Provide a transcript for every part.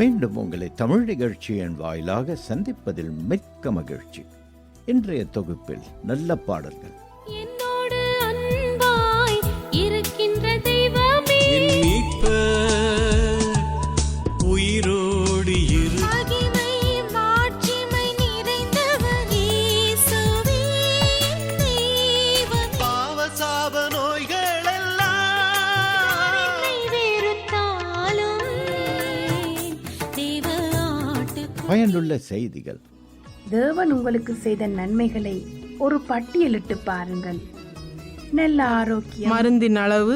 மீண்டும் உங்களை தமிழ் நிகழ்ச்சியின் வாயிலாக சந்திப்பதில் மிக்க மகிழ்ச்சி. இன்றைய தொகுப்பில் நல்ல பாடல்கள். என்னோடு அன்பாய் இருக்கின்ற தெய்வமே, உயிரோடு இரு, மகிமை மாட்சிமை நிறைந்தவர் இயேசுவே தெய்வமே. பாவசாப நோய்கள் எல்லாம் என்னை வெறுத்தாலும் தெய்வ ஆட்டுக்குட்டி. பயனுள்ள செய்திகள். தேவன் உங்களுக்கு செய்த நன்மைகளை ஒரு பட்டியலிட்டு பாருங்கள். நல்ல ஆரோக்கியம், மருந்தின் அளவு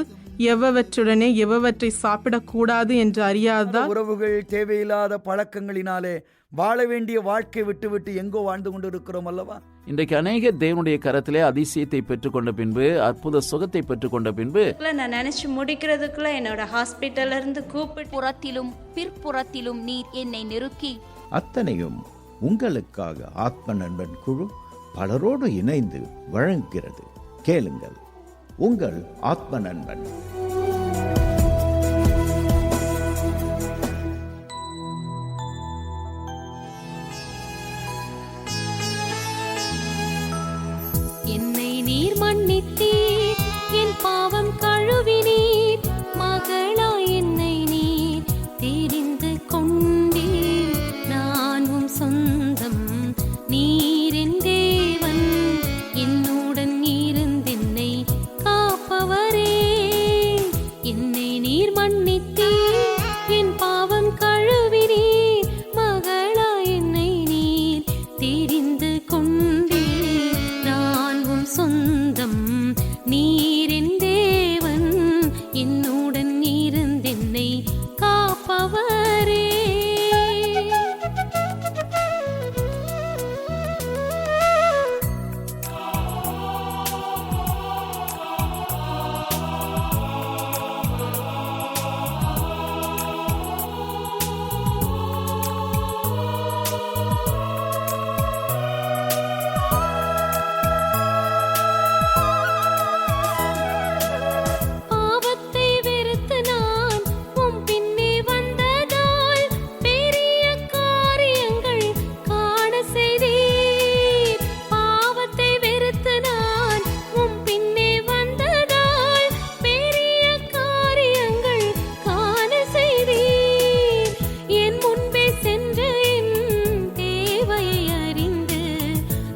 எவ்வவற்றுடனே எவ்வவற்றை சாப்பிடக்கூடாது என்று அறியாததால் உறவுகள், தேவையில்லாத பழக்கங்களினாலே வாழ வேண்டிய வாழ்க்கை விட்டுவிட்டு எங்கோ வாழ்ந்து கொண்டு இருக்கிறோம் அல்லவா? இன்றைக்கு அநேக தேவனுடைய கரத்திலே அதிசயத்தை பெற்றுக்கொண்ட பின்பு, அற்புத சுகத்தை பெற்றுக்கொண்ட பின்பு, நான் நினைச்சு முடிக்கிறதுக்குள்ள என்னோட ஹாஸ்பிட்டல்ல இருந்து கூப்பிட்டு புறத்திலும் பிற்புறத்திலும் நீர் என்னை நெருக்கி, அத்தனையும் உங்களுக்காக ஆத்ம நண்பன் குழு பலரோடு இணைந்து வழங்குகிறது. கேளுங்கள், உங்கள் ஆத்ம நண்பன். என்னை நீர் மன்னித்தீர், என் பாவம் கழுவினீர், மகளாய் என்னை நீர் தெரிந்து கொண்டீர். நான் உம் சொந்தம், நீர் என் தேவன், என்னுடன் இருந்தென்னை காப்பவரே. என்னை நீர் மன்னித்தீர், என் பாவம் கழுவினீர், மகளாய் என்னை நீர் தெரிந்து கொண்டீர். நான் உம் சொந்தம், நீர் என் தேவன், என்னுடன் இருந்தென்னை காப்பவரே. பாவத்தை வெறுத்து நான் உம் பின்னே வந்ததால் பெரிய காரியங்கள் காண செய்தீர். பாவத்தை வெறுத்து நான் உம் பின்னே வந்ததால் பெரிய காரியங்கள் காண செய்தீர். என் முன்பே சென்று என் தேவையை அறிந்து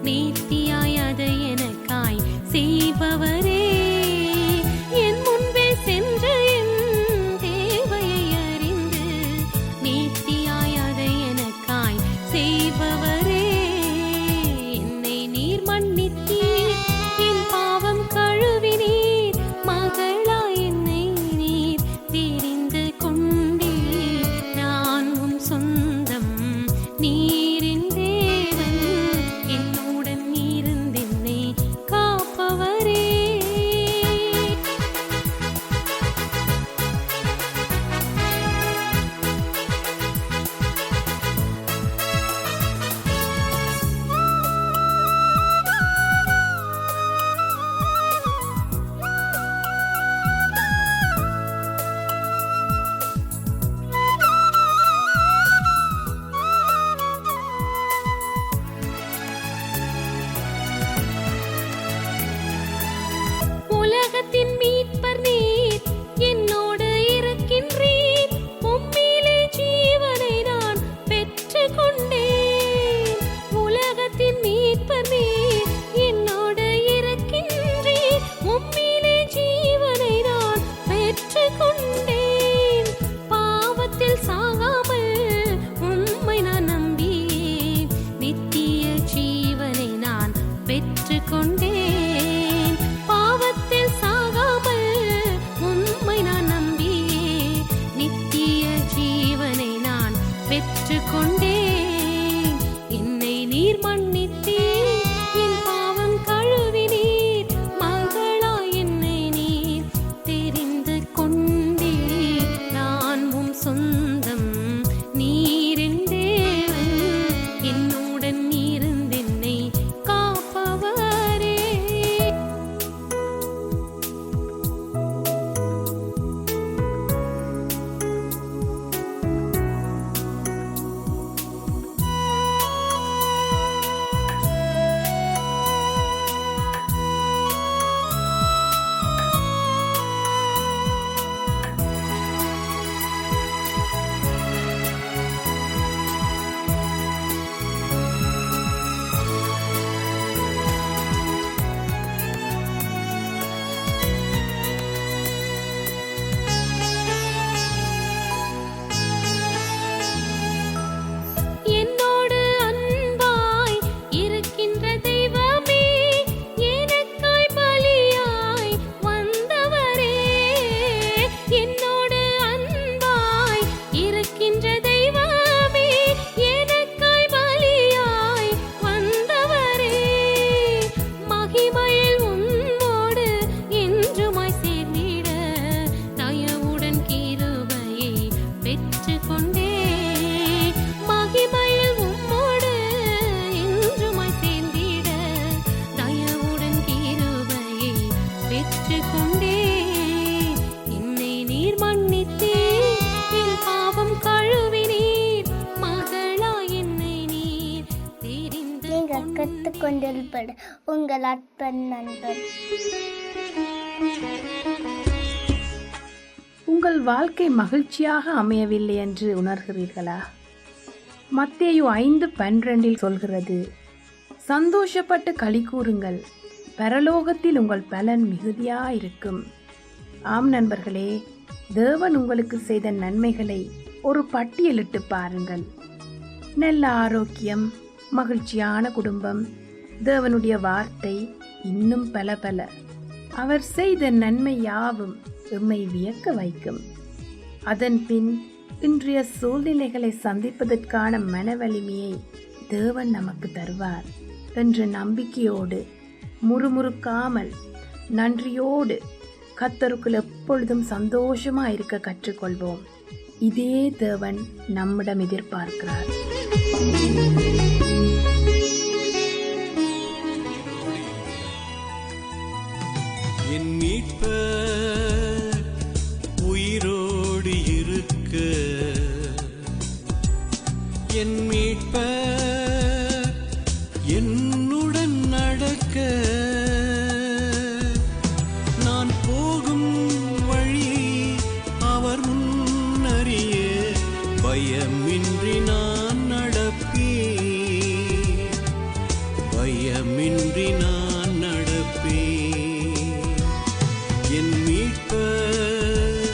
நேர்த்தியாய் அதை எனக்காய் செய்பவரே. என் முன்பே சென்று என் தேவையை அறிந்து நேர்த்தியாய் அதை எனக்காய் செய்பவரே. என்னை நீர் மன்னித்தீர், என் பாவம் கழுவினீர், மகளாய் என்னை நீர் தெரிந்து கொண்டீர். நான் உம் சொந்தம், நீர் என் தேவன், என்னுடன் இருந்தென்னை காப்பவரே. உலகத்தின் மீட்பர் நீர், என்னோடு இருக்கின்றீர். உம்மிலே ஜீவனை நான் பெற்றுக் கொண்டேன். உலகத்தின் மீட்பர் நீர், என்னோடு இருக்கின்றீர். உம்மிலே ஜீவனை நான் பெற்றுக் கொண்டேன். பாவத்தில் சாகாமல் உம்மை நான் நம்பியே நித்திய ஜீவனை நான் பெற்றுக் கொண்டேன். பாவத்தில் சாகாமல் உம்மை நான் நம்பியே நித்திய ஜீவனை நான் பெற்றுக் கொண்டேன். என்னை நீர் மன்னித்தீர், என் பாவம் கழுவினீர், மகளாய் என்னை நீர் தெரிந்து கொண்டீர். கொண்டேன். என்னை நீர் மன்னித்தீர், என் பாவம் கழுவினீர். மகளா என்னை நீர் தெரிந்து நீங்கள் கற்றுக்கொண்டிருப்பது உங்கள் அற்பன் நண்பன். உங்கள் வாழ்க்கை மகிழ்ச்சியாக அமையவில்லை என்று உணர்கிறீர்களா? மத்தேயு 5:12 சொல்கிறது, சந்தோஷப்பட்டு களி கூறுங்கள், பரலோகத்தில் உங்கள் பலன் மிகுதியாயிருக்கும். ஆம் நண்பர்களே, தேவன் உங்களுக்கு செய்த நன்மைகளை ஒரு பட்டியலிட்டு பாருங்கள். நல்ல ஆரோக்கியம், மகிழ்ச்சியான குடும்பம், தேவனுடைய வார்த்தை, இன்னும் பல பல. அவர் செய்த நன்மை யாவும் எம்மை வியக்க வைக்கும். அதன் பின் இன்றைய சூழ்நிலைகளை சந்திப்பதற்கான மன வலிமையை தேவன் நமக்கு தருவார் என்ற நம்பிக்கையோடு, முறுமுறுக்காமல் நன்றியோடு கர்த்தருக்குள் எப்பொழுதும் சந்தோஷமா இருக்க கற்றுக்கொள்வோம். இதே தேவன் நம்மிடம் எதிர்பார்க்கிறார். என் மீட்பர் உயிரோடு இருக்க, என் மீட்பர் என்னுடன் நடக்க, நான் போகும் வழி அவர் முன்னறிய, பயமின்றி நான் நடப்பேன், பயமின்றி நான் நடப்பேன். என் மீட்பர்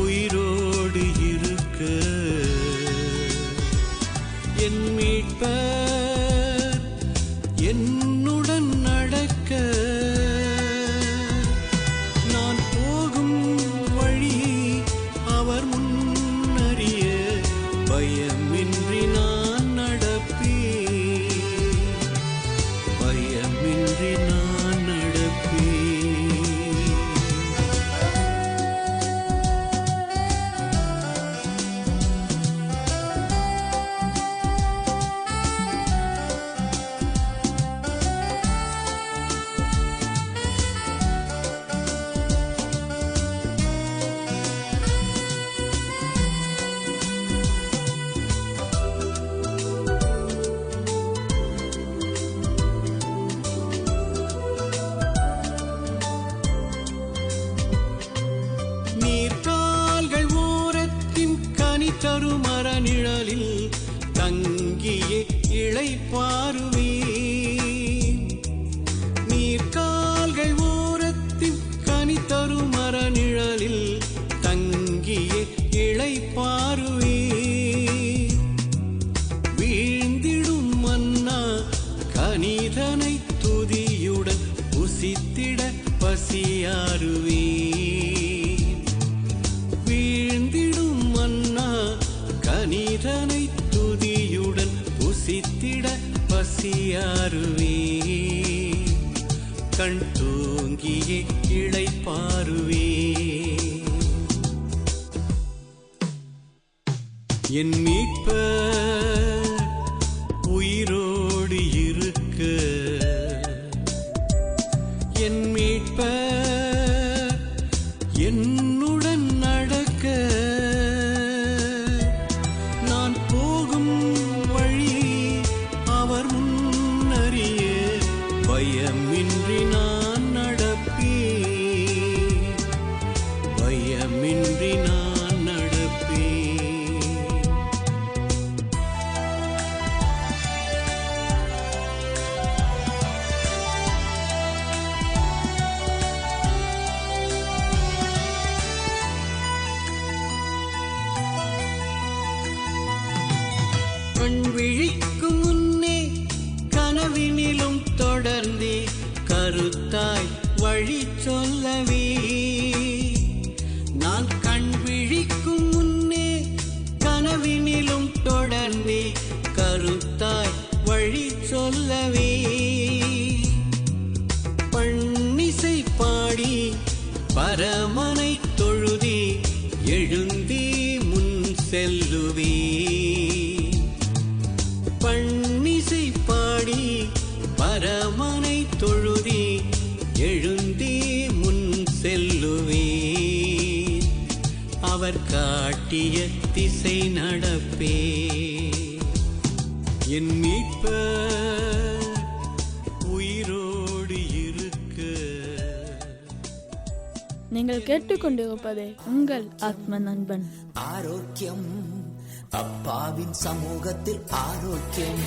உயிரோடு இருக்க, என் மீட்பர் என்னுடன் நடக்க, நான் போகும் வழி அவர் முன்னறிய, பயமின்றி நான் நடப்பேன், பயமின்றி நான் நடப்பேன். நீர்கால்கள் ஓரத்தின் கனி தரும் மரநிழலில் தங்கியே இளைப்பாறுவேன். நீர்கால்கள் ஓரத்தின் கனி தரும் மரநிழலில் தங்கியே இளைப்பாறுவேன். வீழ்ந்திடும் மன்னா கனிதனை துதியுடன் புசித்திட பசியாறுவேன். வீழ்ந்திடும் மன்னா கனிதனை துதியுடன் புசித்திட பசியாறுவேன். கண் தூங்கியே இளைப்பாறுவேன். என் மீட்பர் உயிரோடு இருக்க, என் மீட்பர் என்னுடன் நடக்க, நான் போகும் வழி அவர் முன்னறிய, பயமின்றி நான் நடப்பேன், பயமின்றி நான் நடப்பேன். கண் விழிக்கும் முன்னே கனவினிலும் தொடர்ந்தே கருத்தாய் வழி சொல்லவே, நான் கண் விழிக்கும் முன்னே கனவினிலும் தொடர்ந்தே கருத்தாய் வழி சொல்லவே, பண்ணிசை பாடி பரமனை தொழுதே எழுந்தே முன் செல்லுவே. பண்ணிசை பாடி பரமனை தொழுதே எழுந்தே முன் அவர் காட்டிய திசை நடப்பே. என் மீட்பர் உயிரோடு இருக்க. நீங்கள் கேட்டுக்கொண்டிருப்பது உங்கள் ஆத்ம நண்பன். ஆரோக்கியம் அப்பாவின் சமூகத்தில் ஆரோக்கியம்,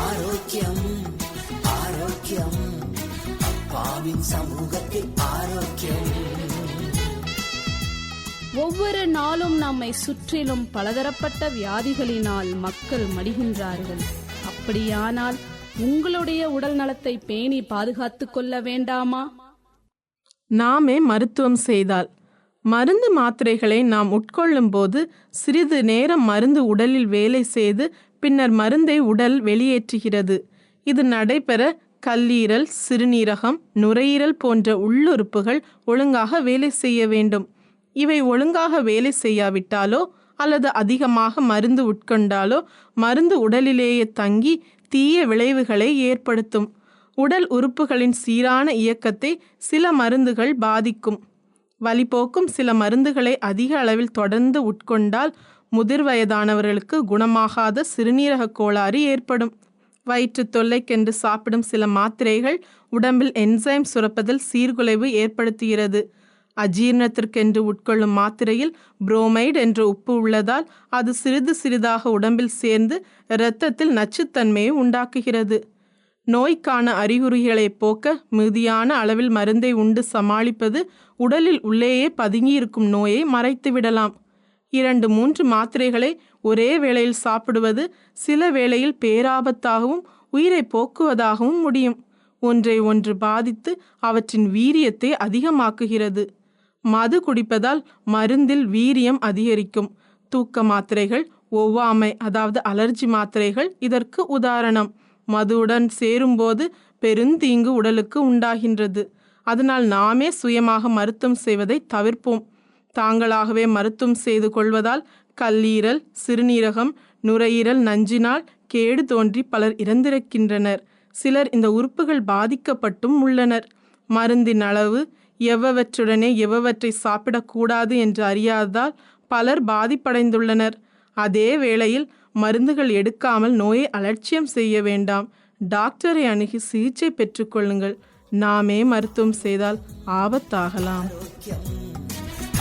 ஆரோக்கியம், ஆரோக்கியம், அப்பாவின் சமூகத்தில் ஆரோக்கியம். ஒவ்வொரு நாளும் நம்மை சுற்றிலும் பலதரப்பட்ட வியாதிகளினால் மக்கள் மடிகின்றார்கள். அப்படியானால் உங்களுடைய உடல் நலத்தை பேணி பாதுகாத்துக் கொள்ள வேண்டாமா? நாமே மருத்துவம் செய்தால், மருந்து மாத்திரைகளை நாம் உட்கொள்ளும் போது சிறிது நேரம் மருந்து உடலில் வேலை செய்து பின்னர் மருந்தை உடல் வெளியேற்றுகிறது. இது நடைபெற கல்லீரல், சிறுநீரகம், நுரையீரல் போன்ற உள்ளுறுப்புகள் ஒழுங்காக வேலை செய்ய வேண்டும். இவை ஒழுங்காக வேலை செய்யாவிட்டாலோ அல்லது அதிகமாக மருந்து உட்கொண்டாலோ மருந்து உடலிலேயே தங்கி தீய விளைவுகளை ஏற்படுத்தும். உடல் உறுப்புகளின் சீரான இயக்கத்தை சில மருந்துகள் பாதிக்கும். வலிபோக்கும் சில மருந்துகளை அதிக அளவில் தொடர்ந்து உட்கொண்டால் முதிர் வயதானவர்களுக்கு குணமாகாத சிறுநீரக கோளாறு ஏற்படும். வயிற்று தொல்லைக்கென்று சாப்பிடும் சில மாத்திரைகள் உடம்பில் என்சைம் சுரப்பதில் சீர்குலைவு ஏற்படுத்துகிறது. அஜீரணத்திற்கென்று உட்கொள்ளும் மாத்திரையில் புரோமைடு என்ற உப்பு உள்ளதால் அது சிறிது சிறிதாக உடம்பில் சேர்ந்து இரத்தத்தில் நச்சுத்தன்மையை உண்டாக்குகிறது. நோய்க்கான அறிகுறிகளை போக்க மிகுதியான அளவில் மருந்தை உண்டு சமாளிப்பது உடலில் உள்ளேயே பதுங்கியிருக்கும் நோயை மறைத்து விடலாம். 2-3 மாத்திரைகளை ஒரே வேளையில் சாப்பிடுவது சில வேளையில் பேராபத்தாகவும் உயிரை போக்குவதாகவும் முடியும். ஒன்றை ஒன்று பாதித்து அவற்றின் வீரியத்தை அதிகமாக்குகிறது. மது குடிப்பதால் மருந்தில் வீரியம் அதிகரிக்கும். தூக்க மாத்திரைகள், ஒவ்வாமை அதாவது அலர்ஜி மாத்திரைகள் இதற்கு உதாரணம். மதுவுடன் சேரும்போது பெருந்தீங்கு உடலுக்கு உண்டாகின்றது. அதனால் நாமே சுயமாக மருத்துவம் செய்வதை தவிர்ப்போம். தாங்களாகவே மருத்துவம் செய்து கொள்வதால் கல்லீரல், சிறுநீரகம், நுரையீரல் நஞ்சினால் கேடு தோன்றி பலர் இறந்திருக்கின்றனர். சிலர் இந்த உறுப்புகள் பாதிக்கப்பட்டும் உள்ளனர். மருந்தின் அளவு, எவ்வவற்றுடனே எவ்வவற்றை சாப்பிடக்கூடாது என்று அறியாததால் பலர் பாதிப்படைந்துள்ளனர். அதே வேளையில் மருந்துகள் எடுக்காமல் நோயை அலட்சியம் செய்ய வேண்டாம். டாக்டரை அணுகி சிகிச்சை பெற்றுக்கொள்ளுங்கள். நாமே மருத்துவம் செய்தால் ஆபத்தாகலாம்.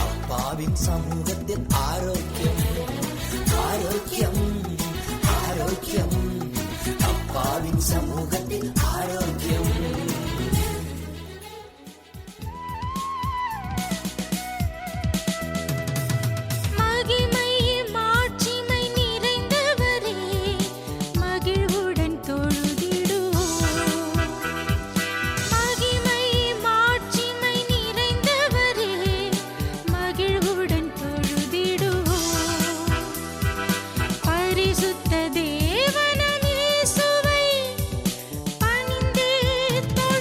அப்பாவின் சமூகத்தில் ஆரோக்கியம், ஆரோக்கியம், ஆரோக்கியம், அப்பாவின் சமூகத்தில் ஆரோக்கியம். மகிமை மாட்சிமை நிறைந்தவரே, மகிழ்வுடன் தொழுதிடுவோம். மகிமை மாட்சிமை நிறைந்தவரே, மகிழ்வுடன் தொழுதிடுவோம். பரிசுத்த தேவனாம் இயேசுவை பணிந்தே தொழுதிடுவோம்.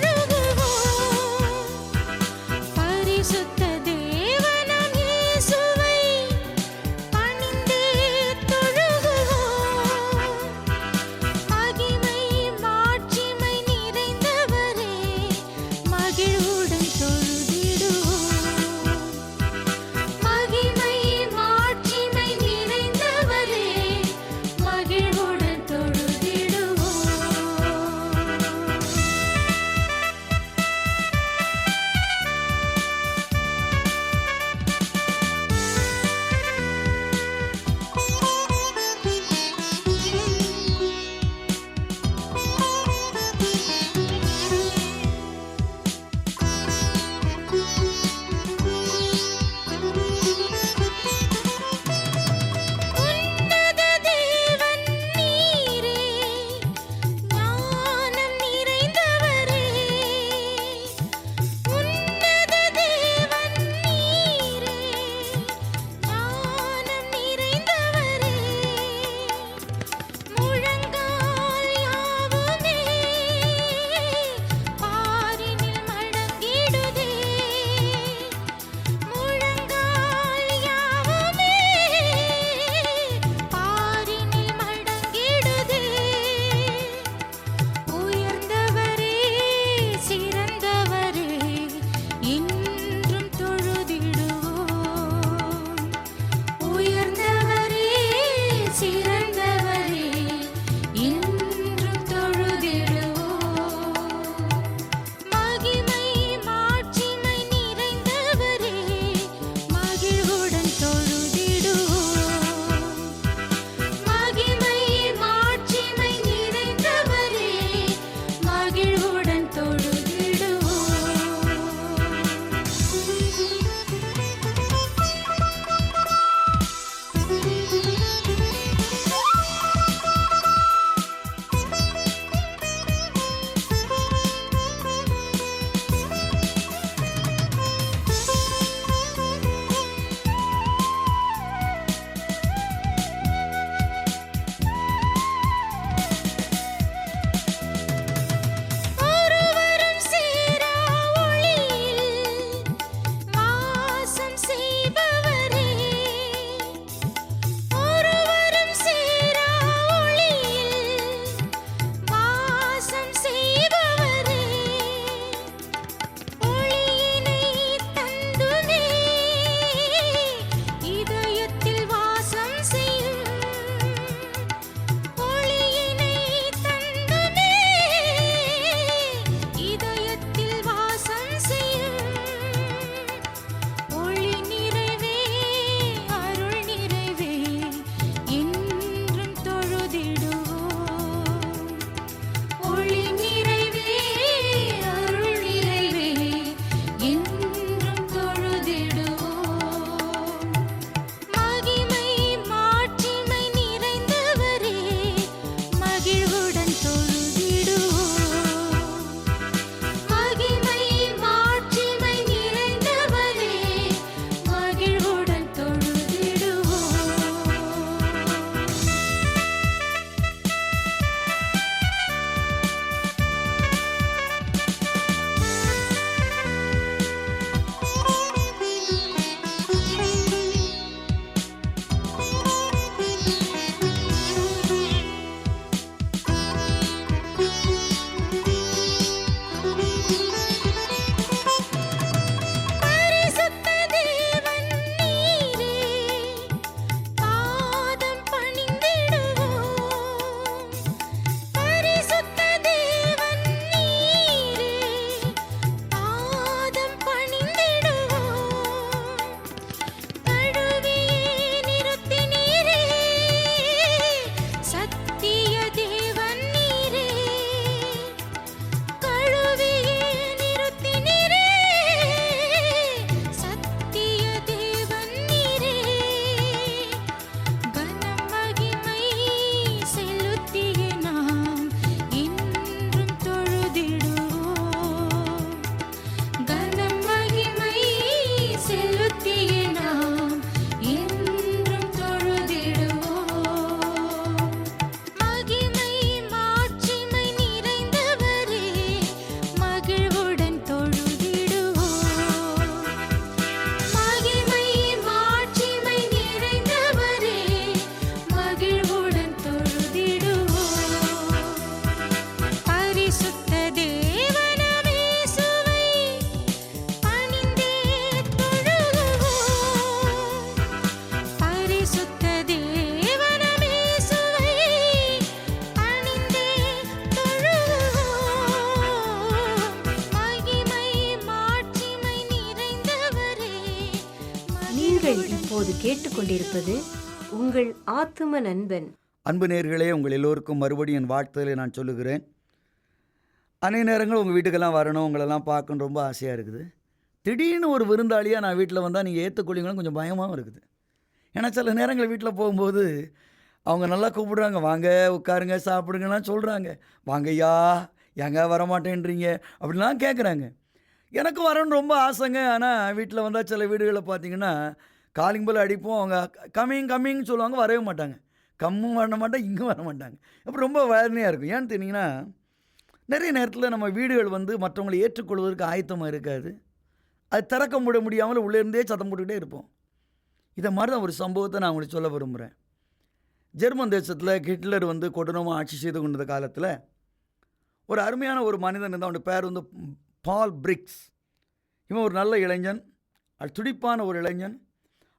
நீங்கள் இப்போது கேட்டுக்கொண்டிருப்பது உங்கள் ஆத்தும நண்பன். அன்பு நேயர்களே, உங்கள் எல்லோருக்கும் மறுபடியும் என் வாழ்த்துதலை நான் சொல்லுகிறேன். அநேக நேரங்கள் உங்கள் வீட்டுக்கெல்லாம் வரணும், உங்களெல்லாம் பார்க்கணும் ரொம்ப ஆசையாக இருக்குது. திடீர்னு ஒரு விருந்தாளியாக நான் வீட்டில் வந்தால் நீங்கள் ஏற்றுக்கொள்ளிங்களும் கொஞ்சம் பயமாகவும் இருக்குது. ஏன்னா சில நேரங்கள் வீட்டில் போகும்போது அவங்க நல்லா கூப்பிடுறாங்க, வாங்க உட்காருங்க சாப்பிடுங்கலாம் சொல்கிறாங்க. வாங்கய்யா, ஏங்க வரமாட்டேன்றீங்க அப்படின்லாம் கேட்குறாங்க. எனக்கு வரணும்னு ரொம்ப ஆசைங்க. ஆனால் வீட்டில் வந்தால் சில வீடுகளில் பார்த்தீங்கன்னா காலிங் பெல் அடிப்போம், அவங்க கம்மிங் சொல்லுவாங்க, வரவே மாட்டாங்க. கம்மும் வர மாட்டாங்க, இங்கும் வர மாட்டாங்க. அப்போ ரொம்ப வேதனையாக இருக்கும். ஏன்னு தெரியுங்கன்னா, நிறைய நேரத்தில் நம்ம வீடுகள் மற்றவங்களை ஏற்றுக்கொள்வதற்கு ஆயத்தமாக இருக்காது. அது திறக்க முடியாமல் உள்ளேருந்தே சத்தம் போட்டுக்கிட்டே இருப்போம். இதை மாதிரி தான் ஒரு சம்பவத்தை நான் உங்களுக்கு சொல்ல விரும்புகிறேன். ஜெர்மன் தேசத்தில் ஹிட்லர் கொடூரமாக ஆட்சி செய்து கொண்ட காலத்தில் ஒரு அருமையான ஒரு மனிதன் இருந்தால். அவனுடைய பேர் பால் பிரிக்ஸ். இவன் ஒரு நல்ல இளைஞன், அது துடிப்பான ஒரு இளைஞன்.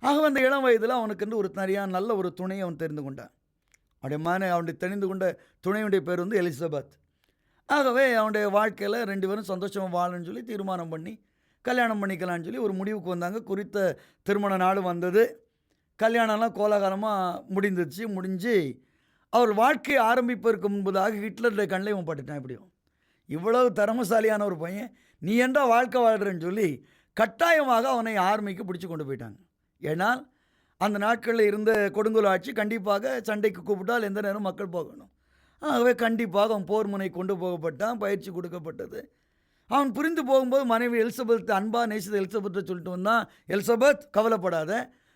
ஆகவே அந்த இளம் வயதில் அவனுக்கு ஒரு நிறையான நல்ல ஒரு துணையை அவன் தெரிந்து கொண்டான். அவனுடைய தெரிந்து கொண்ட துணையுடைய பேர் எலிசபெத். ஆகவே அவனுடைய வாழ்க்கையில் 2 பேரும் சந்தோஷமாக வாழணும்னு சொல்லி தீர்மானம் பண்ணி கல்யாணம் பண்ணிக்கலான்னு சொல்லி ஒரு முடிவுக்கு வந்தாங்க. குறித்த திருமண நாள் வந்தது. கல்யாணம்லாம் கோலாகலமாக முடிஞ்சு அவர் வாழ்க்கையை ஆரம்பிப்பதற்கு முன்பதாக ஹிட்லருடைய கண்ணில் இவன் பட்டுட்டான். எப்படியும் இவ்வளவு திறமசாலியான ஒரு பையன், நீ ஏன்டா வாழ்க்கை வாழ்கிறேன்னு சொல்லி கட்டாயமாக அவனை ஆர்மிக்கு பிடிச்சி கொண்டு போயிட்டாங்க. ஏன்னால் அந்த நாட்களில் இருந்த கொடுங்கோல் ஆட்சி கண்டிப்பாக சண்டைக்கு கூப்பிட்டால் எந்த நேரம் மக்கள் போகணும். ஆகவே கண்டிப்பாக அவன் போர் முனை கொண்டு போகப்பட்டான், பயிற்சி கொடுக்கப்பட்டது. அவன் புரிந்து போகும்போது மனைவி எலிசபெத் அன்பா நேசித்த எலிசபெத்தை சொல்லிட்டு வந்தான், எலிசபெத் கவலைப்படாத,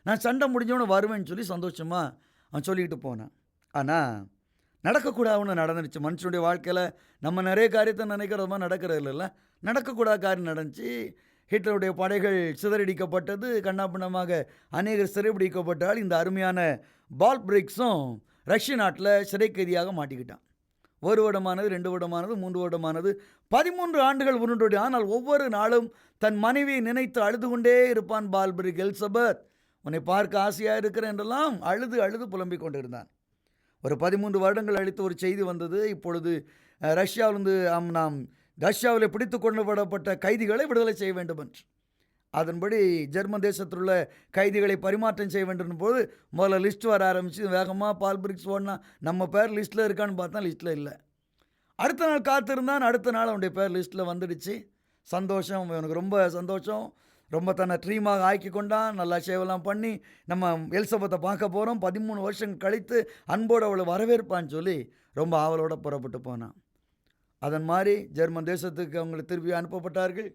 நான் சண்டை முடிஞ்சவனு வருவேன்னு சொல்லி சந்தோஷமாக அவன் சொல்லிக்கிட்டு போனான். ஆனால் நடக்கக்கூடாதுன்னு நடந்துருச்சு. மனுஷனுடைய வாழ்க்கையில் நம்ம நிறைய காரியத்தை நினைக்கிறது மாதிரி நடக்கிறது இல்லைல்ல. நடக்கக்கூடாத காரியம் நடந்துச்சு. ஹிட்லருடைய படைகள் சிதறடிக்கப்பட்டது, கண்ணாபின்னமாக அநேகர் சிறைபிடிக்கப்பட்டால் இந்த அருமையான பால் பிரிக்ஸும் ரஷ்ய நாட்டில் சிறை கைதியாக மாட்டிக்கிட்டான். 1 வருடமானது, 2 வருடமானது, 3 வருடமானது, 13 ஆண்டுகள் உருண்டோடி. ஆனால் ஒவ்வொரு நாளும் தன் மனைவியை நினைத்து அழுது கொண்டே இருப்பான் பால் பிரிக். எலிசபெத், உன்னை பார்க்க ஆசையாக இருக்கிறேன் என்றெல்லாம் அழுது புலம்பிக் கொண்டிருந்தான். ஒரு 13 வருடங்கள் அளித்து ஒரு செய்தி வந்தது. இப்பொழுது ரஷ்யாவில் பிடித்து கொண்டுபடப்பட்ட கைதிகளை விடுதலை செய்ய வேண்டும் என்று. அதன்படி ஜெர்மன் தேசத்தில் உள்ள கைதிகளை பரிமாற்றம் செய்ய வேண்டும் போது முதல்ல லிஸ்ட் வர ஆரம்பித்து வேகமாக பால் பிரிக்ஸ் ஓடனா நம்ம பேர் லிஸ்ட்டில் இருக்கான்னு பார்த்தா லிஸ்ட்டில் இல்லை. அடுத்த நாள் காத்திருந்தான். அடுத்த நாள் அவனுடைய பேர் லிஸ்ட்டில் வந்துடுச்சு. சந்தோஷம், அவனுக்கு ரொம்ப சந்தோஷம். ரொம்ப தன்னை ட்ரீமாக ஆக்கி கொண்டான். நல்லா சேவெல்லாம் பண்ணி நம்ம எலிசபெத்தை பார்க்க போகிறோம், 13 வருஷம் கழித்து அன்போடு அவளை வரவேற்பான்னு சொல்லி ரொம்ப ஆவலோடு புறப்பட்டு போனான். அதன் மாதிரி ஜெர்மன் தேசத்துக்கு அவங்களை திருப்பி அனுப்பப்பட்டார்கள்.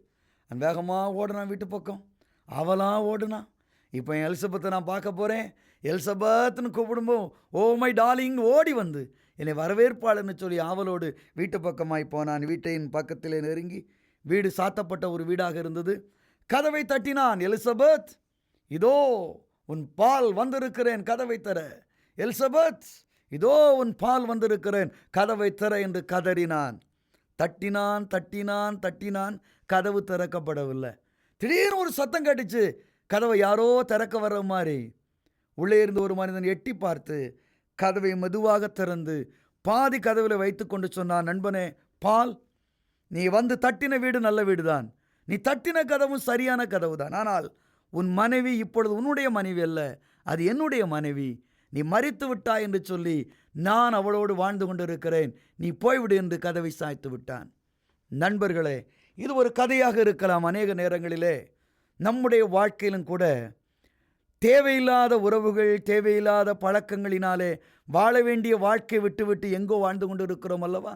வேகமாக ஓடினான் வீட்டு பக்கம், அவளாக ஓடுனான். இப்போ என் எலிசபெத்தை நான் பார்க்க போகிறேன், எலிசபெத்னு கூப்பிடும்போது ஓ மை டார்லிங் ஓடி வந்து என்னை வரவேற்பாளன்னு சொல்லி ஆவலோடு வீட்டு பக்கமாய் போனான். வீட்டின் பக்கத்திலே நெருங்கி, வீடு சாத்தப்பட்ட ஒரு வீடாக இருந்தது. கதவை தட்டினான். எலிசபெத், இதோ உன் பால் வந்திருக்கிறேன், கதவை தர. எலிசபெத், இதோ உன் பால் வந்திருக்கிறேன், கதவை தர என்று கதறினான். தட்டினான், கதவு திறக்கப்படவில்லை. திடீர்னு ஒரு சத்தம் கேட்டுச்சு. கதவை யாரோ திறக்க வர்ற மாதிரி. உள்ளே இருந்து ஒரு மனிதன் எட்டி பார்த்து கதவை மெதுவாக திறந்து பாதி கதவில் வைத்து கொண்டு சொன்னான், நண்பனே பால், நீ வந்து தட்டின வீடு நல்ல வீடு தான், நீ தட்டின கதவும் சரியான கதவு தான். ஆனால் உன் மனைவி இப்பொழுது உன்னுடைய மனைவி அல்ல, அது என்னுடைய மனைவி. நீ மரித்து விட்டாய் என்று சொல்லி நான் அவளோடு வாழ்ந்து கொண்டிருக்கிறேன், நீ போய்விடு என்று கதவை சாய்த்து விட்டான். நண்பர்களே, இது ஒரு கதையாக இருக்கலாம். அநேக நேரங்களிலே நம்முடைய வாழ்க்கையிலும் கூட தேவையில்லாத உறவுகள், தேவையில்லாத பழக்கங்களினாலே வாழ வேண்டிய வாழ்க்கை விட்டுவிட்டு எங்கோ வாழ்ந்து கொண்டு இருக்கிறோம் அல்லவா?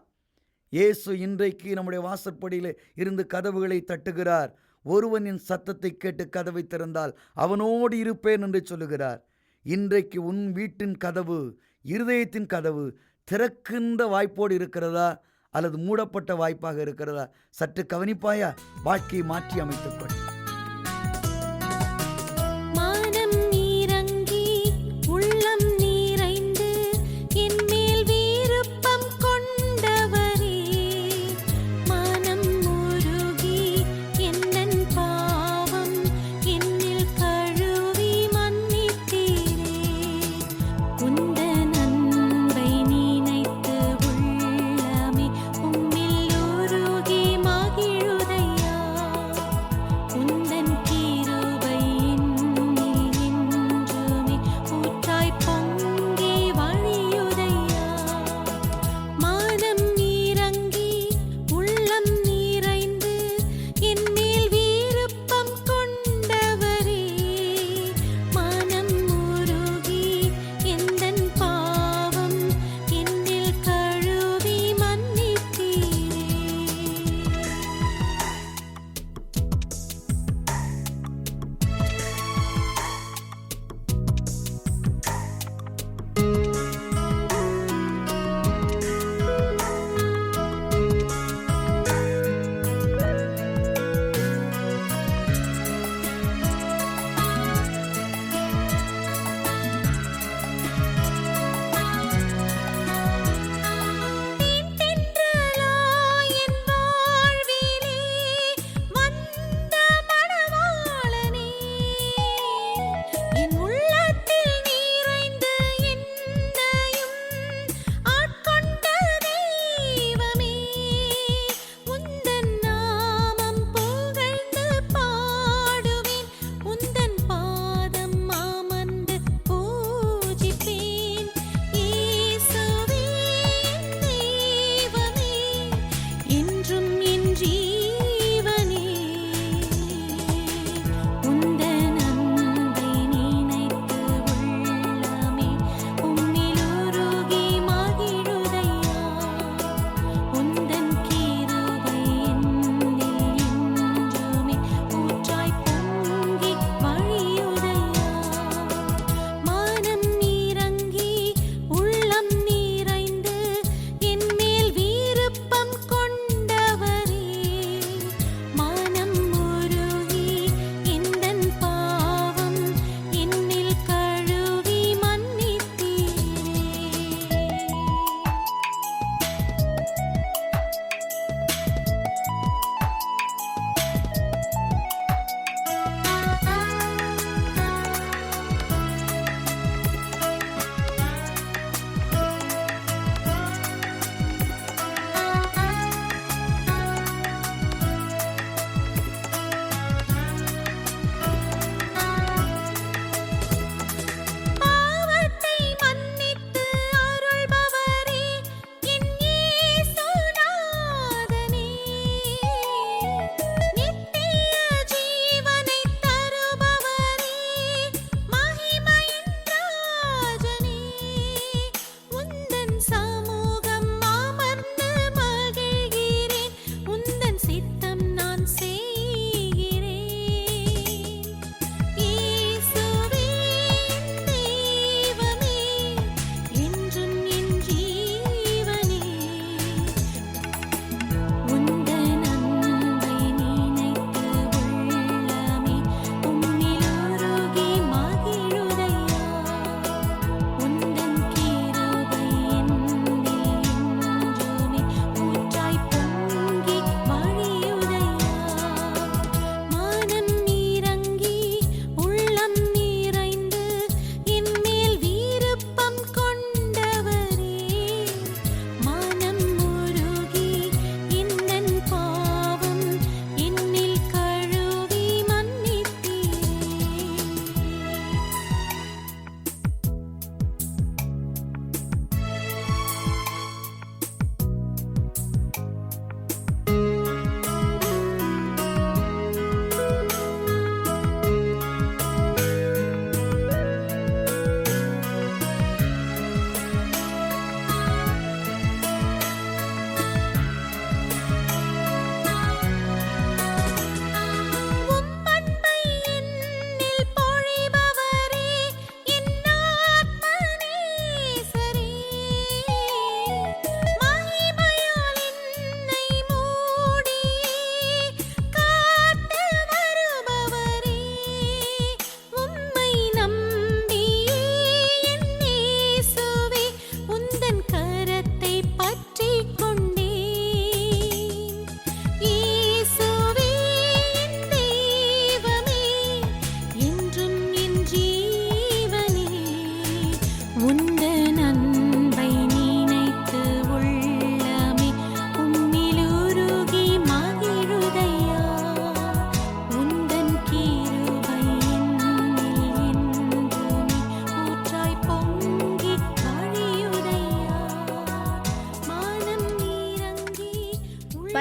இயேசு இன்றைக்கு நம்முடைய வாசற்படியில் இருந்து கதவுகளை தட்டுகிறார். ஒருவன் என் சத்தத்தை கேட்டு கதவை திறந்தால் அவனோடு இருப்பேன் என்று சொல்லுகிறார். இன்றைக்கு உன் வீட்டின் கதவு, இருதயத்தின் கதவு திறக்கின்ற வாய்ப்போடு இருக்கிறதா அல்லது மூடப்பட்ட வாய்ப்பாக இருக்கிறதா? சற்று கவனிப்பாயா? வாழ்க்கையை மாற்றி அமைத்துக்கொள். உன்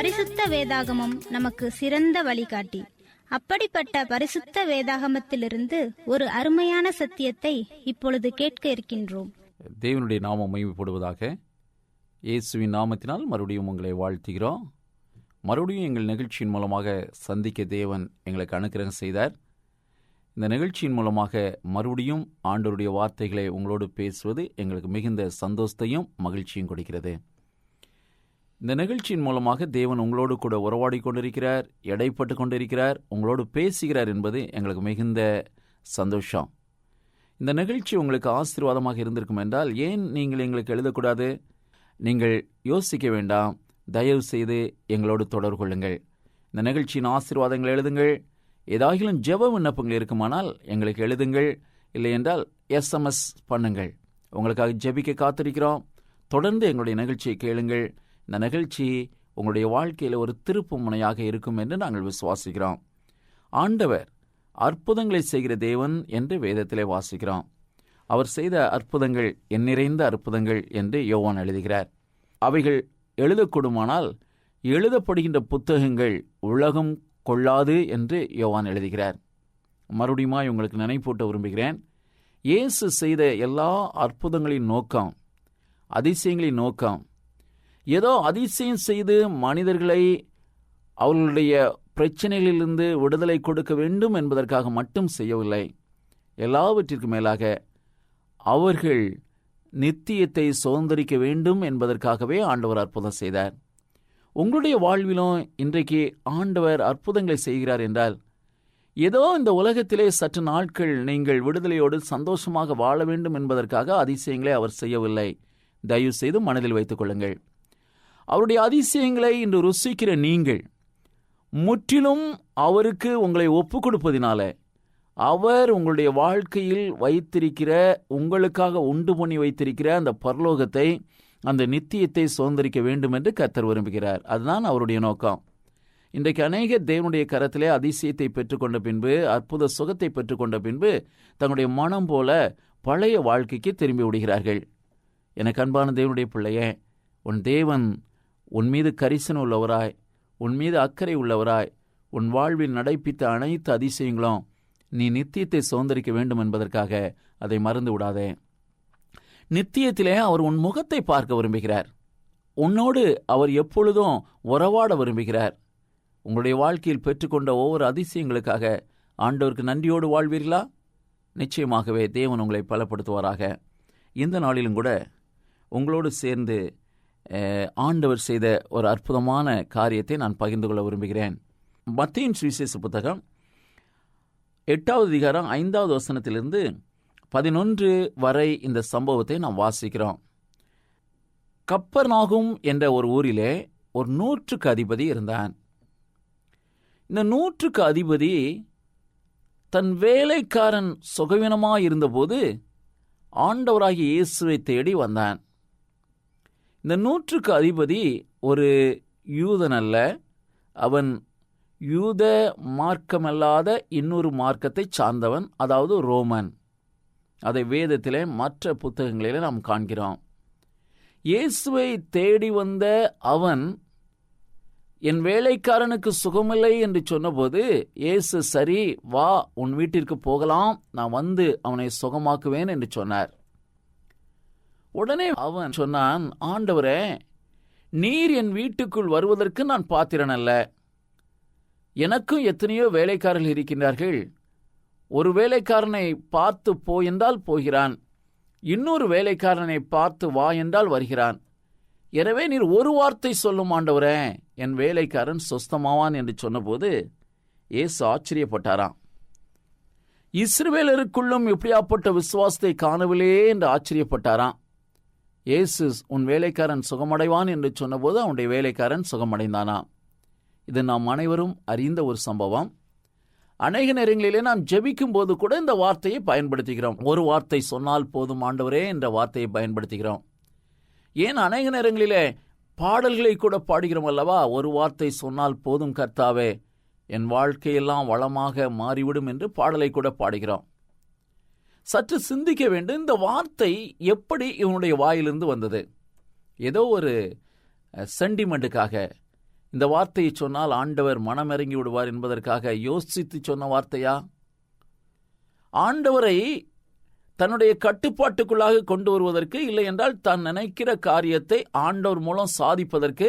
பரிசுத்த வேதாகமம் நமக்கு சிறந்த வழிகாட்டி. அப்படிப்பட்ட பரிசுத்த வேதாகமத்திலிருந்து ஒரு அருமையான சத்தியத்தை இப்பொழுது கேட்க இருக்கின்றோம். தேவனுடைய நாமம் மகிமைப்படுவதாக. இயேசுவின் நாமத்தினால் மறுபடியும் உங்களை வாழ்த்துகிறோம். மறுபடியும் எங்கள் நிகழ்ச்சியின் மூலமாக சந்திக்க தேவன் எங்களுக்கு அனுக்கிரகம் செய்தார். இந்த நிகழ்ச்சியின் மூலமாக மறுபடியும் ஆண்டவருடைய வார்த்தைகளை உங்களோடு பேசுவது எங்களுக்கு மிகுந்த சந்தோஷத்தையும் மகிழ்ச்சியும் கொடுக்கிறது. இந்த நிகழ்ச்சியின் மூலமாக தேவன் உங்களோடு கூட உறவாடி கொண்டிருக்கிறார், எடைப்பட்டு கொண்டிருக்கிறார், உங்களோடு பேசுகிறார் என்பது எங்களுக்கு மிகுந்த சந்தோஷம். இந்த நிகழ்ச்சி உங்களுக்கு ஆசீர்வாதமாக இருந்திருக்கும் என்றால் ஏன் நீங்கள் எங்களுக்கு எழுதக்கூடாது? நீங்கள் யோசிக்க வேண்டாம். தயவு செய்து எங்களோடு தொடர்பு கொள்ளுங்கள். இந்த நிகழ்ச்சியின் ஆசீர்வாதங்கள் எழுதுங்கள். ஏதாகிலும் ஜெப விண்ணப்பங்கள் இருக்குமானால் எங்களுக்கு எழுதுங்கள். இல்லை என்றால் SMS பண்ணுங்கள். உங்களுக்காக ஜெபிக்க காத்திருக்கிறோம். தொடர்ந்து எங்களுடைய நிகழ்ச்சியை கேளுங்கள். இந்த நிகழ்ச்சி உங்களுடைய வாழ்க்கையில் ஒரு திருப்பு முனையாக இருக்கும் என்று நாங்கள் விசுவாசிக்கிறோம். ஆண்டவர் அற்புதங்களை செய்கிற தேவன் என்று வேதத்திலே வாசிக்கிறோம். அவர் செய்த அற்புதங்கள் எண்ணிறைந்த அற்புதங்கள் என்று யோவான் எழுதுகிறார். அவைகள் எழுதக்கூடுமானால் எழுதப்படுகின்ற புத்தகங்கள் உலகம் கொள்ளாது என்று யோவான் எழுதுகிறார். மறுபடியும் உங்களுக்கு நினைப்பூட்ட விரும்புகிறேன். இயேசு செய்த எல்லா அற்புதங்களின் நோக்கம், அதிசயங்களின் நோக்கம், ஏதோ அதிசயம் செய்து மனிதர்களை அவர்களுடைய பிரச்சனைகளிலிருந்து விடுதலை கொடுக்க வேண்டும் என்பதற்காக மட்டும் செய்யவில்லை. எல்லாவற்றிற்கும் மேலாக அவர்கள் நித்தியத்தை சுதந்திரிக்க வேண்டும் என்பதற்காகவே ஆண்டவர் அற்புதம் செய்தார். உங்களுடைய வாழ்விலும் இன்றைக்கு ஆண்டவர் அற்புதங்களை செய்கிறார் என்றால் ஏதோ இந்த உலகத்திலே சற்று நாட்கள் நீங்கள் விடுதலையோடு சந்தோஷமாக வாழ வேண்டும் என்பதற்காக அதிசயங்களை அவர் செய்யவில்லை. தயவு செய்து மனதில் வைத்துக் கொள்ளுங்கள். அவருடைய அதிசயங்களை இன்று ருசிக்கிற நீங்கள் முற்றிலும் அவருக்கு உங்களை ஒப்புக் கொடுப்பதினால அவர் உங்களுடைய வாழ்க்கையில் வைத்திருக்கிற, உங்களுக்காக உண்டு பண்ணி வைத்திருக்கிற அந்த பரலோகத்தை, அந்த நித்தியத்தை சுதந்திரிக்க வேண்டும் என்று கர்த்தர் விரும்புகிறார். அதுதான் அவருடைய நோக்கம். இன்றைக்கு அநேக தேவனுடைய கரத்திலே அதிசயத்தை பெற்றுக்கொண்ட பின்பு, அற்புத சுகத்தை பெற்றுக்கொண்ட பின்பு தங்களுடைய மனம் போல பழைய வாழ்க்கைக்கு திரும்பி விடுகிறார்கள். எனக்கு அன்பான தேவனுடைய பிள்ளையே, உன் தேவன் உன் மீது கரிசனம் உள்ளவராய், உன் மீது அக்கறை உள்ளவராய், உன் வாழ்வில் நடைப்பித்த அனைத்து அதிசயங்களும் நீ நித்தியத்தை சுதந்திரிக்க வேண்டும் என்பதற்காக அதை மறந்து விடாதே. நித்தியத்திலே அவர் உன் முகத்தை பார்க்க விரும்புகிறார். உன்னோடு அவர் எப்பொழுதும் உறவாட விரும்புகிறார். உங்களுடைய வாழ்க்கையில் பெற்றுக்கொண்ட ஒவ்வொரு அதிசயங்களுக்காக ஆண்டவருக்கு நன்றியோடு வாழ்வீர்களா? நிச்சயமாகவே தேவன் உங்களை பலப்படுத்துவாராக. இந்த நாளிலும் கூட உங்களோடு சேர்ந்து ஆண்டவர் செய்த ஒரு அற்புதமான காரியத்தை நான் பகிர்ந்து கொள்ள விரும்புகிறேன். மத்தேயின் சுவிசேஷ புத்தகம் 8வது அதிகாரம் 5வது வசனத்திலிருந்து 11 வரை இந்த சம்பவத்தை நாம் வாசிக்கிறோம். கப்பர்நாகும் என்ற ஒரு ஊரிலே ஒரு 100க்கு அதிபதி இருந்தான். இந்த 100க்கு அதிபதி தன் வேலைக்காரன் சுகவீனமாயிருந்தபோது ஆண்டவராகிய இயேசுவை தேடி வந்தான். இந்த 100க்கு அதிபதி ஒரு யூதன் அல்ல. அவன் யூத மார்க்கமல்லாத இன்னொரு மார்க்கத்தை சார்ந்தவன், அதாவது ரோமன். அதை வேதத்திலே மற்ற புத்தகங்களிலே நாம் காண்கிறோம். இயேசுவை தேடி வந்த அவன் என் வேலைக்காரனுக்கு சுகமில்லை என்று சொன்னபோது இயேசு, சரி வா, உன் வீட்டிற்கு போகலாம், நான் வந்து அவனை சுகமாக்குவேன் என்று சொன்னார். உடனே அவன் சொன்னான், ஆண்டவரே, நீர் என் வீட்டுக்குள் வருவதற்கு நான் பாத்திரன் அல்ல. எனக்கும் எத்தனையோ வேலைக்காரர்கள் இருக்கின்றார்கள். ஒரு வேலைக்காரனை பார்த்து போ என்றால் போகிறான், இன்னொரு வேலைக்காரனை பார்த்து வா என்றால் வருகிறான். எனவே நீர் ஒரு வார்த்தை சொல்லும் ஆண்டவரே, என் வேலைக்காரன் சொஸ்தமாவான் என்று சொன்னபோது இயேசு ஆச்சரியப்பட்டாராம். இஸ்ரவேலருக்குள்ளும் எப்படியாப்பட்ட விசுவாசத்தை காணவில்லையே என்று ஆச்சரியப்பட்டாராம். இயேசு உன் வேலைக்காரன் சுகமடைவான் என்று சொன்னபோது அவனுடைய வேலைக்காரன் சுகமடைந்தானாம். இது நாம் அனைவரும் அறிந்த ஒரு சம்பவம். அநேக நேரங்களிலே நாம் ஜெபிக்கும் போது கூட இந்த வார்த்தையை பயன்படுத்துகிறோம். ஒரு வார்த்தை சொன்னால் போதும் ஆண்டவரே என்ற வார்த்தையை பயன்படுத்துகிறோம். ஏன் அநேக நேரங்களிலே பாடல்களை கூட பாடுகிறோம் அல்லவா? ஒரு வார்த்தை சொன்னால் போதும் கர்த்தாவே, என் வாழ்க்கையெல்லாம் வளமாக மாறிவிடும் என்று பாடலை கூட பாடுகிறோம். சற்று சிந்திக்க வேண்டும், இந்த வார்த்தை எப்படி இவனுடைய வாயிலிருந்து வந்தது? ஏதோ ஒரு சென்டிமெண்ட்டுக்காக, இந்த வார்த்தையை சொன்னால் ஆண்டவர் மனமிறங்கி விடுவார் என்பதற்காக யோசித்து சொன்ன வார்த்தையா? ஆண்டவரை தன்னுடைய கட்டுப்பாட்டுக்குள்ளாக கொண்டு வருவதற்கு, இல்லை என்றால் தான் நினைக்கிற காரியத்தை ஆண்டவர் மூலம் சாதிப்பதற்கு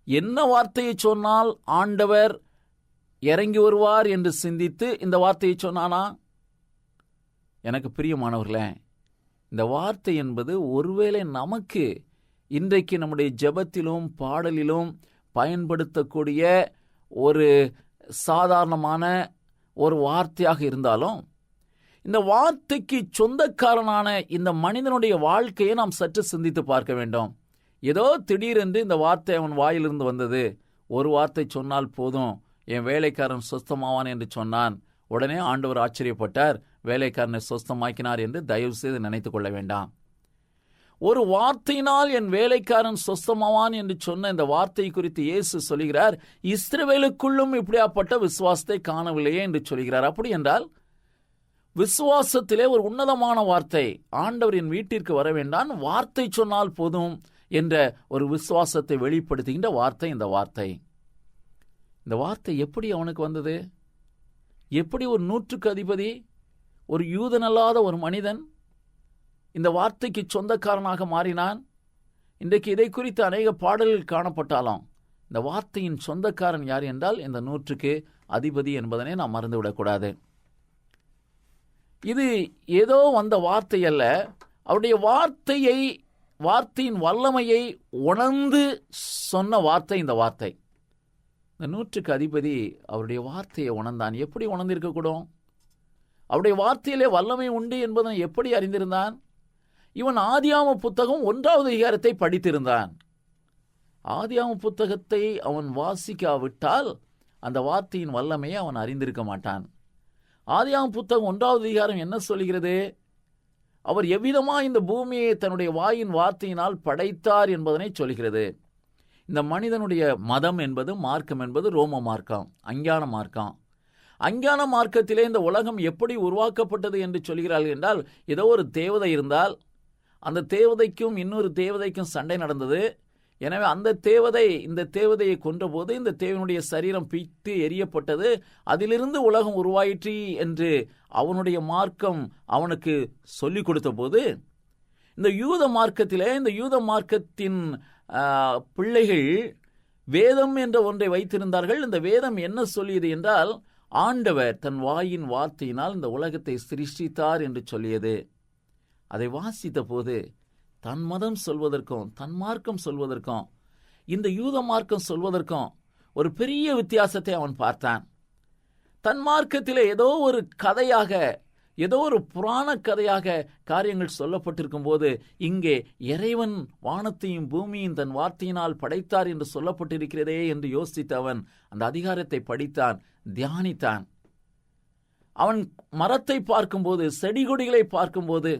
என்ன வார்த்தையை சொன்னால் ஆண்டவர் இறங்கி வருவார் என்று சிந்தித்து இந்த வார்த்தையை சொன்னானா? எனக்கு பிரியமானவர்களே, இந்த வார்த்தை என்பது ஒருவேளை நமக்கு இன்றைக்கு நம்முடைய ஜெபத்திலும் பாடலிலும் பயன்படுத்தக்கூடிய ஒரு சாதாரணமான ஒரு வார்த்தையாக இருந்தாலும், இந்த வார்த்தைக்கு சொந்தக்காரனான இந்த மனிதனுடைய வாழ்க்கையை நாம் சற்று சிந்தித்து பார்க்க வேண்டும். ஏதோ திடீரென்று இந்த வார்த்தை அவன் வாயிலிருந்து வந்தது. ஒரு வார்த்தை சொன்னால் போதும், என் வேலைக்காரன் சொஸ்தமாவான் என்று சொன்னான். உடனே ஆண்டவர் ஆச்சரியப்பட்டார், வேலைக்காரனை சொஸ்தமாக்கினார் என்று தயவு செய்து நினைத்து கொள்ள வேண்டாம். ஒரு வார்த்தையினால் என் வேலைக்காரன் சொஸ்தமாவான் என்று சொன்ன இந்த வார்த்தை குறித்து இயேசு சொல்கிறார், இஸ்ரவேலுக்குள்ளும் இப்படியாப்பட்ட விசுவாசத்தை காணவில்லையே என்று சொல்கிறார். அப்படி என்றால் விசுவாசத்திலே ஒரு உன்னதமான வார்த்தை, ஆண்டவரின் வீட்டிற்கு வர வேண்டாம், வார்த்தை சொன்னால் போதும் என்ற ஒரு விசுவாசத்தை வெளிப்படுத்துகின்ற வார்த்தை இந்த வார்த்தை. இந்த வார்த்தை எப்படி அவனுக்கு வந்தது? எப்படி ஒரு 100க்கு அதிபதி, ஒரு யூதனல்லாத ஒரு மனிதன் இந்த வார்த்தைக்கு சொந்தக்காரனாக மாறினான்? இன்றைக்கு இதை குறித்து அநேக பாடல்கள் காணப்பட்டாலும் இந்த வார்த்தையின் சொந்தக்காரன் யார் என்றால் இந்த 100க்கு அதிபதி என்பதனை நாம் மறந்துவிடக்கூடாது. இது ஏதோ வந்த வார்த்தை அல்ல, அவருடைய வார்த்தையின் வல்லமையை உணர்ந்து சொன்ன வார்த்தை இந்த வார்த்தை. இந்த 100க்கு அதிபதி அவருடைய வார்த்தையை உணர்ந்தான். எப்படி உணர்ந்திருக்கக்கூடும்? அவருடைய வார்த்தையிலே வல்லமை உண்டு என்பதனை எப்படி அறிந்திருந்தான்? இவன் ஆதியாம புத்தகம் 1வது அதிகாரத்தை படித்திருந்தான். ஆதியாம புத்தகத்தை அவன் வாசிக்காவிட்டால் அந்த வார்த்தையின் வல்லமையை அவன் அறிந்திருக்க மாட்டான். ஆதியாம புத்தகம் 1வது அதிகாரம் என்ன சொல்கிறது? அவர் எவ்விதமா இந்த பூமியை தன்னுடைய வாயின் வார்த்தையினால் படைத்தார் என்பதனை சொல்கிறது. இந்த மனிதனுடைய மதம் என்பது, மார்க்கம் என்பது ரோம மார்க்கம், அஞ்ஞான மார்க்கம். அஞ்ஞான மார்க்கத்திலே இந்த உலகம் எப்படி உருவாக்கப்பட்டது என்று சொல்கிறார்கள் என்றால், ஏதோ ஒரு தேவதை இருந்தால் அந்த தேவதைக்கும் இன்னொரு தேவதைக்கும் சண்டை நடந்தது. எனவே அந்த தேவதை இந்த தேவதையை கொன்றபோது இந்த தேவனுடைய சரீரம் பிய்த்து எரியப்பட்டது, அதிலிருந்து உலகம் உருவாயிற்று என்று அவனுடைய மார்க்கம் அவனுக்கு சொல்லிக் கொடுத்த போது, இந்த யூத மார்க்கத்திலே, இந்த யூத மார்க்கத்தின் பிள்ளைகள் வேதம் என்ற ஒன்றை வைத்திருந்தார்கள். இந்த வேதம் என்ன சொல்லியது என்றால், ஆண்டவர் தன் வாயின் வார்த்தையினால் இந்த உலகத்தை சிருஷ்டித்தார் என்று சொல்லியது. அதை வாசித்த போது தன் மதம் சொல்வதற்கும் தன் மார்க்கம் சொல்வதற்கும் இந்த யூத மார்க்கம் சொல்வதற்கும் ஒரு பெரிய வித்தியாசத்தை அவன் பார்த்தான். தன் மார்க்கத்திலே ஏதோ ஒரு கதையாக, ஏதோ ஒரு புராண கதையாக காரியங்கள் சொல்லப்பட்டிருக்கும் போது, இங்கே இறைவன் வானத்தையும் பூமியும் தன் வார்த்தையினால் படைத்தார் என்று சொல்லப்பட்டிருக்கிறதே என்று யோசித்த அவன் அந்த அதிகாரத்தை படித்தான், தியானித்தான். அவன் மரத்தை பார்க்கும்போது, செடி கொடிகளை பார்க்கும்போது,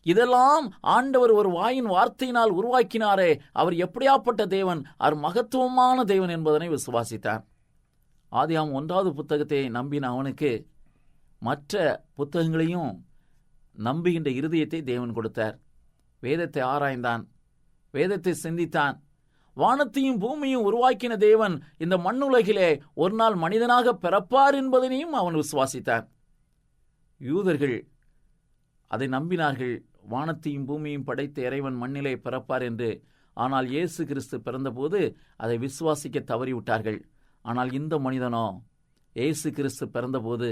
இதெல்லாம் ஆண்டவர் ஒரு வாயின் வார்த்தையினால் உருவாக்கினாரே, அவர் எப்படியாப்பட்ட தேவன், அவர் மகத்துவமான தேவன் என்பதனை விசுவாசித்தான். ஆதியாகமம் 1வது புத்தகத்தை நம்பின அவனுக்கு மற்ற புத்தகங்களையும் நம்புகின்ற இருதயத்தை தேவன் கொடுத்தார். வேதத்தை ஆராய்ந்தான், வேதத்தை சிந்தித்தான். வானத்தையும் பூமியும் உருவாக்கின தேவன் இந்த மண்ணுலகிலே ஒரு நாள் மனிதனாக பிறப்பார் என்பதனையும் அவன் விசுவாசித்தான். யூதர்கள் அதை நம்பினார்கள், வானத்தையும் பூமியும் படைத்த இறைவன் மண்ணிலே பிறப்பார் என்று. ஆனால் இயேசு கிறிஸ்து பிறந்தபோது அதை விசுவாசிக்க தவறிவிட்டார்கள். ஆனால் இந்த மனிதனோ இயேசு கிறிஸ்து பிறந்தபோது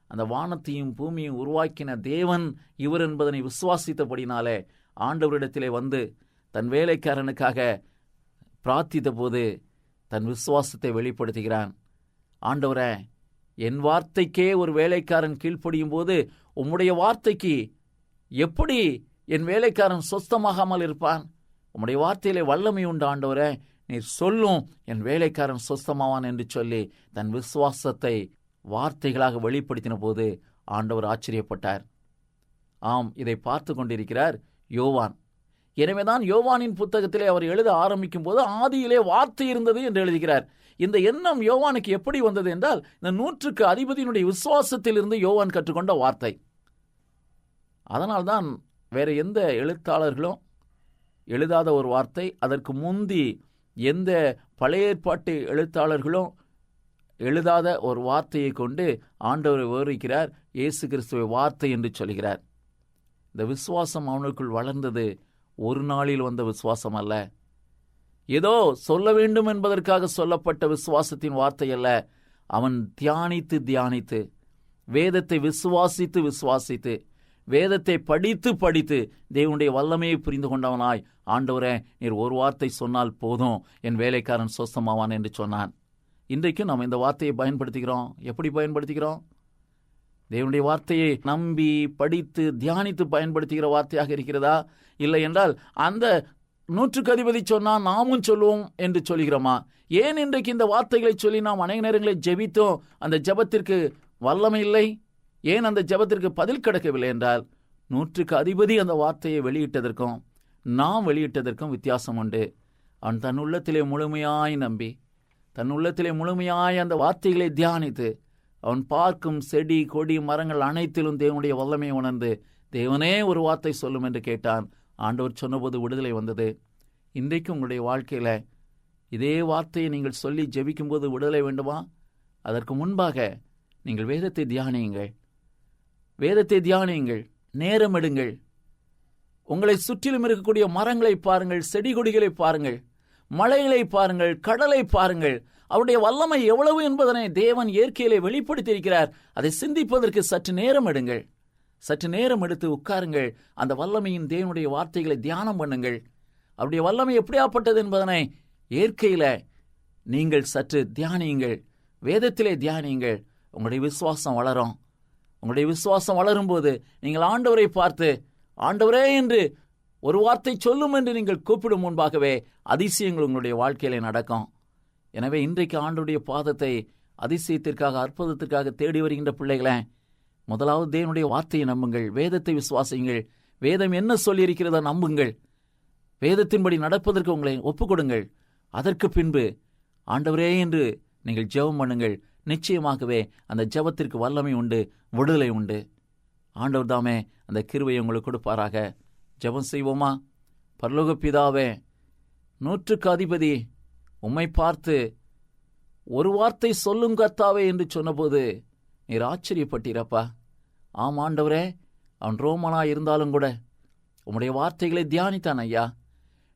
அந்த வானத்தையும் பூமியும் உருவாக்கின தேவன் இவர் என்பதனை விசுவாசித்தபடினாலே ஆண்டவரிடத்திலே வந்து தன் வேலைக்காரனுக்காக பிரார்த்தித்த போது தன் விசுவாசத்தை வெளிப்படுத்துகிறான். ஆண்டவரே, என் வார்த்தைக்கே ஒரு வேலைக்காரன் கீழ்ப்படியும் போது உம்முடைய வார்த்தைக்கு எப்படி என் வேலைக்காரன் சொஸ்தமாகாமல் இருப்பான்? உம்முடைய வார்த்தையிலே வல்லமை உண்டு ஆண்டவரே, நீர் சொல்லும் என் வேலைக்காரன் சொஸ்தமாவான் என்று சொல்லி தன் விசுவாசத்தை வார்த்தைகளாக வெளிப்படுத்தின போது ஆண்டவர் ஆச்சரியப்பட்டார். ஆம், இதை பார்த்து கொண்டிருக்கிறார் யோவான். எனவேதான் யோவானின் புத்தகத்திலே அவர் எழுத ஆரம்பிக்கும் போது ஆதியிலே வார்த்தை இருந்தது என்று எழுதுகிறார். இந்த எண்ணம் யோவானுக்கு எப்படி வந்தது என்றால், இந்த 100க்கு அதிபதியினுடைய விசுவாசத்திலிருந்து யோவான் கற்றுக்கொண்ட வார்த்தை. அதனால்தான் வேற எந்த எழுத்தாளர்களும் எழுதாத ஒரு வார்த்தை, அதற்கு முந்தி எந்த பழைய ஏற்பாட்டு எழுத்தாளர்களும் எழுதாத ஒரு வார்த்தையை கொண்டு ஆண்டவரை விவரிக்கிறார். இயேசு கிறிஸ்துவை வார்த்தை என்று சொல்கிறார். இந்த விசுவாசம் அவனுக்குள் வளர்ந்தது ஒரு நாளில் வந்த விசுவாசம் அல்ல, ஏதோ சொல்ல வேண்டும் என்பதற்காக சொல்லப்பட்ட விசுவாசத்தின் வார்த்தை அல்ல. அவன் தியானித்து தியானித்து, வேதத்தை விசுவாசித்து விசுவாசித்து, வேதத்தை படித்து படித்து தேவனுடைய வல்லமையை புரிந்து கொண்டவனாய், ஆண்டவரே நீர் ஒரு வார்த்தை சொன்னால் போதும், என் வேலைக்காரன் சொஸ்தமாவான் என்று சொன்னான். இன்றைக்கும் நாம் இந்த வார்த்தையை பயன்படுத்துகிறோம். எப்படி பயன்படுத்துகிறோம்? தேவனுடைய வார்த்தையை நம்பி படித்து தியானித்து பயன்படுத்துகிற வார்த்தையாக இருக்கிறதா? இல்லை என்றால் அந்த 100க்கு அதிபதி சொன்னால் நாமும் சொல்லுவோம் என்று சொல்கிறோமா? ஏன் இன்றைக்கு இந்த வார்த்தைகளை சொல்லி நாம் அநேக நேரங்களில் ஜெபித்தோம், அந்த ஜெபத்திற்கு வல்லமை இல்லை? ஏன் அந்த ஜெபத்திற்கு பதில் கிடைக்கவில்லை என்றால் 100க்கு அதிபதி அந்த வார்த்தையை வெளியிட்டதற்கும் நாம் வெளியிட்டதற்கும் வித்தியாசம் உண்டு. அவன் தன் உள்ளத்திலே முழுமையாய் நம்பி, தன் உள்ளத்திலே முழுமையாய் அந்த வார்த்தைகளை தியானித்து, அவன் பார்க்கும் செடி கொடி மரங்கள் அனைத்திலும் தேவனுடைய வல்லமையை உணர்ந்து, தேவனே ஒரு வார்த்தை சொல்லும் என்று கேட்டான். ஆண்டவர் சொன்னபோது விடுதலை வந்தது. இன்றைக்கு உங்களுடைய வாழ்க்கையில் இதே வார்த்தையை நீங்கள் சொல்லி ஜெபிக்கும்போது விடுதலை வேண்டுமா? அதற்கு முன்பாக நீங்கள் வேதத்தை தியானியுங்கள். வேதத்தை தியானியுங்கள், நேரம் எடுங்கள். உங்களை சுற்றிலும் இருக்கக்கூடிய மரங்களை பாருங்கள், செடி கொடிகளை பாருங்கள், மலைகளை பாருங்கள், கடலை பாருங்கள். அவருடைய வல்லமை எவ்வளவு என்பதனை தேவன் இயற்கையிலே வெளிப்படுத்தியிருக்கிறார். அதை சிந்திப்பதற்கு சற்று நேரம் எடுங்கள். சற்று நேரம் எடுத்து உட்காருங்கள். அந்த வல்லமையின் தேவனுடைய வார்த்தைகளை தியானம் பண்ணுங்கள். அவருடைய வல்லமை எப்படியாப்பட்டது என்பதனை இயற்கையில நீங்கள் சற்று தியானியுங்கள், வேதத்திலே தியானியுங்கள். உங்களுடைய விசுவாசம் வளரும். உங்களுடைய விசுவாசம் வளரும்போது நீங்கள் ஆண்டவரை பார்த்து, ஆண்டவரே என்று ஒரு வார்த்தை சொல்லும் என்று நீங்கள் கூப்பிடும் முன்பாகவே அதிசயங்கள் உங்களுடைய வாழ்க்கையிலே நடக்கும். எனவே இன்றைக்கு ஆண்டவருடைய பாதத்தை அதிசயத்திற்காக, அற்புதத்திற்காக தேடி வருகின்ற பிள்ளைகளே, முதலாவது தேவனுடைய வார்த்தையை நம்புங்கள், வேதத்தை விசுவாசியுங்கள். வேதம் என்ன சொல்லியிருக்கிறதோ நம்புங்கள். வேதத்தின்படி நடப்பதற்கு உங்களை ஒப்புக்கொடுங்கள். அதற்கு பின்பு ஆண்டவரே என்று நீங்கள் ஜெபம் பண்ணுங்கள். நிச்சயமாகவே அந்த ஜெபத்திற்கு வல்லமை உண்டு, விடுதலை உண்டு. ஆண்டவர் தாமே அந்த கிருபையை உங்களுக்கு கொடுப்பாராக. ஜெபம் செய்வோமா? பரலோக பிதாவே, 100க்கு அதிபதி உம்மை பார்த்து ஒரு வார்த்தை சொல்லும் கர்த்தாவே என்று சொன்னபோது நீர் ஆச்சரியப்பட்டீரப்பா. ஆம் ஆண்டவரே, அவன் ரோமனாய் இருந்தாலும் கூட உம்முடைய வார்த்தைகளை தியானித்தான் ஐயா.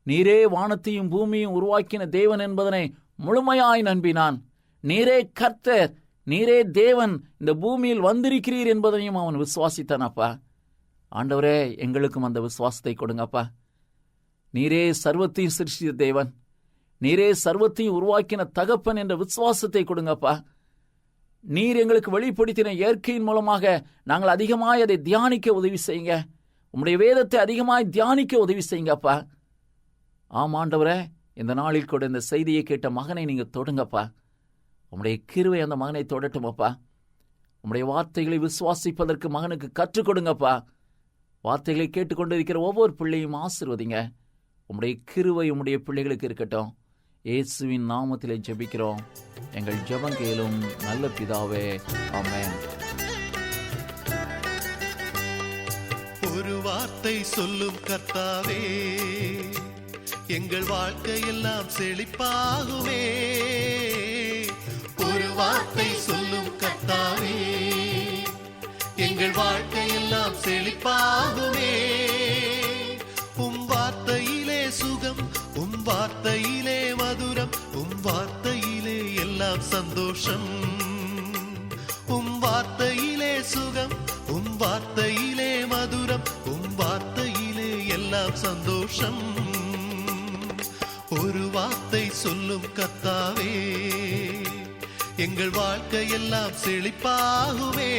நீரே வானத்தையும் பூமியும் உருவாக்கின தேவன் என்பதனை முழுமையாய் நம்பினான். நீரே கர்த்தர், நீரே தேவன், இந்த பூமியில் வந்திருக்கிறீர் என்பதையும் அவன் விசுவாசித்தானப்பா. ஆண்டவரே, எங்களுக்கும் அந்த விசுவாசத்தை கொடுங்கப்பா. நீரே சர்வத்தையும் சிருஷ்டித்த தேவன், நீரே சர்வத்தையும் உருவாக்கின தகப்பன் என்ற விசுவாசத்தை கொடுங்கப்பா. நீர் எங்களுக்கு வெளிப்படுத்தின இயற்கையின் மூலமாக நாங்கள் அதிகமாய் அதை தியானிக்க உதவி செய்யுங்க. உம்முடைய வேதத்தை அதிகமாய் தியானிக்க உதவி செய்யுங்கப்பா. ஆம் ஆண்டவரே, இந்த நாளில் கூட இந்த செய்தியை கேட்ட மகனை நீங்கள் தொடுங்கப்பா. உம்முடைய கிருபை அந்த மகனை தொடட்டுமப்பா. உம்முடைய வார்த்தைகளை விசுவாசிப்பதற்கு மகனுக்கு கற்றுக் கொடுங்கப்பா. வார்த்தைகளை கேட்டுக்கொண்டிருக்கிற ஒவ்வொரு பிள்ளையும் ஆசீர்வதிங்க. உம்முடைய கிருபை உம்முடைய பிள்ளைகளுக்கு இருக்கட்டும். இயேசுவின் நாமத்திலே ஜெபிக்கிறோம் எங்கள் ஜெபம் கேளும் நல்ல பிதாவே, ஆமென். ஒரு வார்த்தை சொல்லும் கர்த்தாவே, எங்கள் வாழ்க்கையெல்லாம் செழிப்பாகுமே. ஒரு வார்த்தை சொல்லும் கர்த்தாவே, எங்கள் வாழ்க்கையெல்லாம் செழிப்பாகுமே. உம் வார்த்தையிலே சுகம், உம் வார்த்தையிலே மதுரம், உம் வார்த்தையிலே எல்லாம் சந்தோஷம். உம் வார்த்தையிலே சுகம், உம் வார்த்தையிலே மதுரம், உம் வார்த்தையிலே எல்லாம் சந்தோஷம். ஒரு வார்த்தை சொல்லும் கர்த்தாவே, எங்கள் வாழ்க்கையெல்லாம் செழிப்பாகுமே.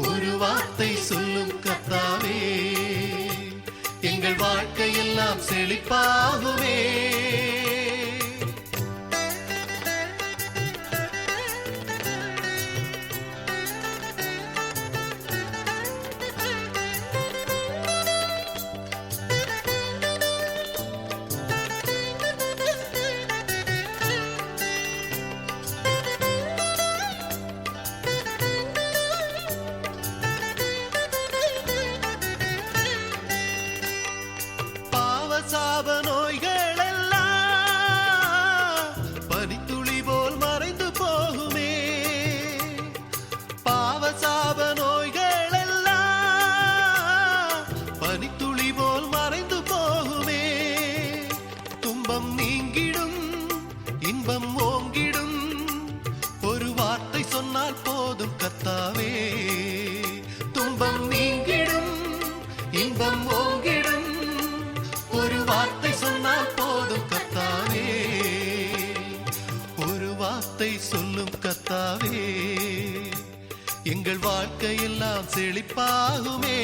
ஒரு வார்த்தை சொல்லும் கர்த்தாவே, எங்கள் வாழ்க்கையெல்லாம் செழிப்பாகுமே. சாப நோய்கள் எல்லாம் துன்பம் நீங்கிடும், இன்பம் ஓங்கிடும். ஒரு வார்த்தை சொன்னால் போதும் கர்த்தாவே, ஒரு வார்த்தை சொல்லும் கர்த்தாவே, எங்கள் வாழ்க்கையெல்லாம் செழிப்பாகுமே.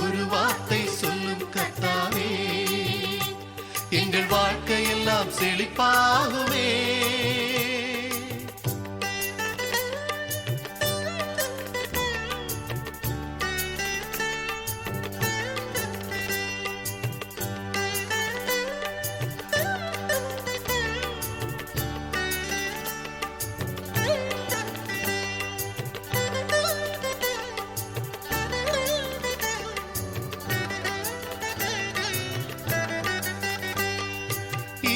ஒரு வார்த்தை சொல்லும் கர்த்தாவே, எங்கள் வாழ்க்கையெல்லாம் செழிப்பாகுமே.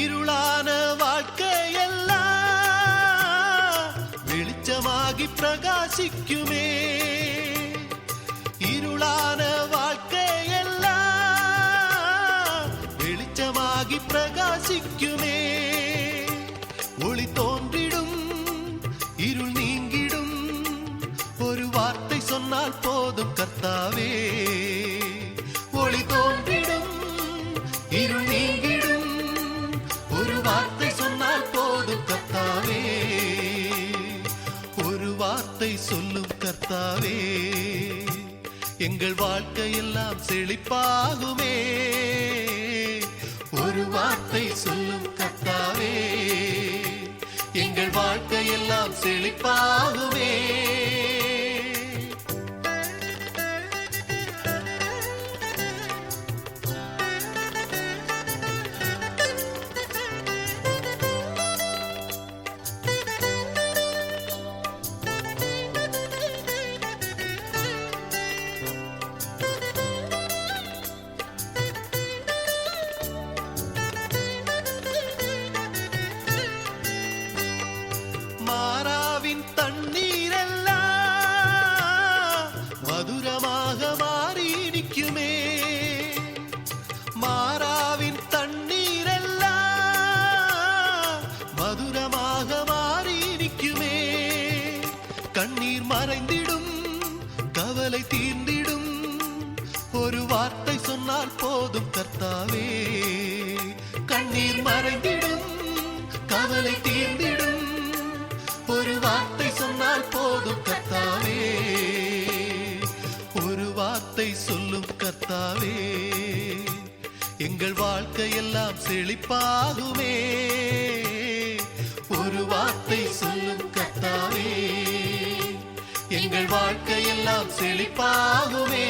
இருளான வாழ்க்கையெல்லாம் வெளிச்சமாகி பிரகாசிக்குமே. இருளான வாழ்க்கையெல்லாம் வெளிச்சமாகி பிரகாசிக்குமே. ஒளி தோன்றிடும், இருள் நீங்கிடும். ஒரு வார்த்தை சொன்னால் போதும் கர்த்தாவே, ஒளி தோன்றிடும், இருள் நீங்கிடும். ஒரு வார்த்தை சொன்னால் போதும் கர்த்தாவே, ஒரு வார்த்தை சொல்லும் கர்த்தாவே, எங்கள் வாழ்க்கையெல்லாம் செழிப்பாகுமே. ஒரு வார்த்தை சொல்லும் கர்த்தாவே, எங்கள் வாழ்க்கையெல்லாம் செழிப்பாகுமே. மாறாவின் தண்ணீரெல்லாம் மதுரமாக மாறி நிற்குமே. மாறாவின் தண்ணீரெல்லாம் மதுரமாக மாறி நிற்குமே. கண்ணீர் மறைந்திடும், கவலை தீர்ந்திடும். ஒரு வார்த்தை சொன்னால் போதும் கர்த்தாவே, கண்ணீர் மறைந்திடும், கவலை தீர்ந்திடும். ஒரு வார்த்தை சொன்னால் போதும் கர்த்தாவே, ஒரு வார்த்தை சொல்லும் கர்த்தாவே, எங்கள் வாழ்க்கையெல்லாம் செழிப்பாகுமே. ஒரு வார்த்தை சொல்லும் கர்த்தாவே, எங்கள் வாழ்க்கையெல்லாம் செழிப்பாகுமே.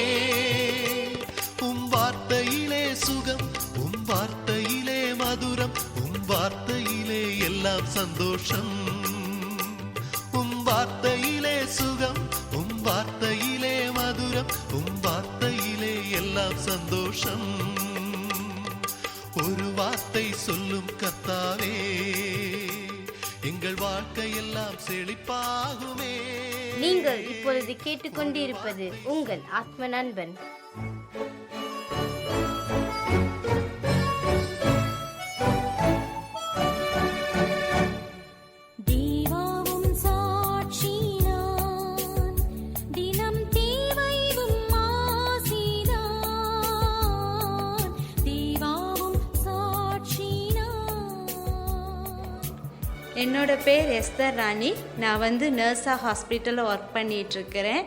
உம் வார்த்தையிலே சுகம், உம் வார்த்தையிலே மதுரம், உம் வார்த்தையிலே எல்லாம் சந்தோஷம். வார்த்தையிலே சுகம், உம் வார்த்தையிலே மதுரம், உம் வார்த்தையிலே எல்லாம் சந்தோஷம். ஒரு வார்த்தை சொல்லும் கர்த்தாவே, எங்கள் வாழ்க்கையெல்லாம் செழிப்பாகுமே. நீங்கள் இப்பொழுது கேட்டுக்கொண்டிருப்பது உங்கள் ஆத்ம நண்பன். என்னோட பேர் எஸ்தர் ராணி. நான் வந்து நர்ஸாக ஹாஸ்பிட்டலில் ஒர்க் பண்ணிகிட்ருக்கிறேன்.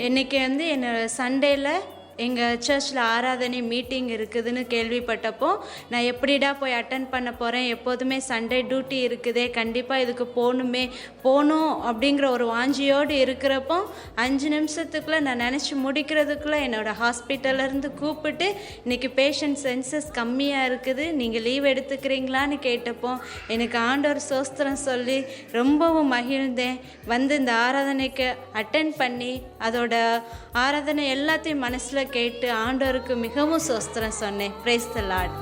இன்றைக்கி வந்து என்னோட சண்டேயில் எங்கள் சர்ச்சில் ஆராதனை மீட்டிங் இருக்குதுன்னு கேள்விப்பட்டப்போ நான் எப்படிடா போய் அட்டன் பண்ண போகிறேன், எப்போதுமே சண்டே டியூட்டி இருக்குதே, கண்டிப்பாக இதுக்கு போகணும் அப்படிங்கிற ஒரு வாஞ்சியோடு இருக்கிறப்போ 5 நிமிஷத்துக்குள்ளே நான் நினச்சி முடிக்கிறதுக்குள்ளே என்னோடய ஹாஸ்பிட்டல்லேருந்து கூப்பிட்டு இன்றைக்கி பேஷண்ட் சென்சஸ் கம்மியாக இருக்குது, நீங்கள் லீவ் எடுத்துக்கிறீங்களான்னு கேட்டப்போ எனக்கு ஆண்டவர் சோஸ்திரம் சொல்லி ரொம்பவும் மகிழ்ந்தேன். வந்து இந்த ஆராதனைக்கு அட்டன் பண்ணி அதோட ஆராதனை எல்லாத்தையும் மனசில் கேட்டு ஆண்டவருக்கு மிகவும் சோஸ்திரம் சொன்னேன். Praise the Lord.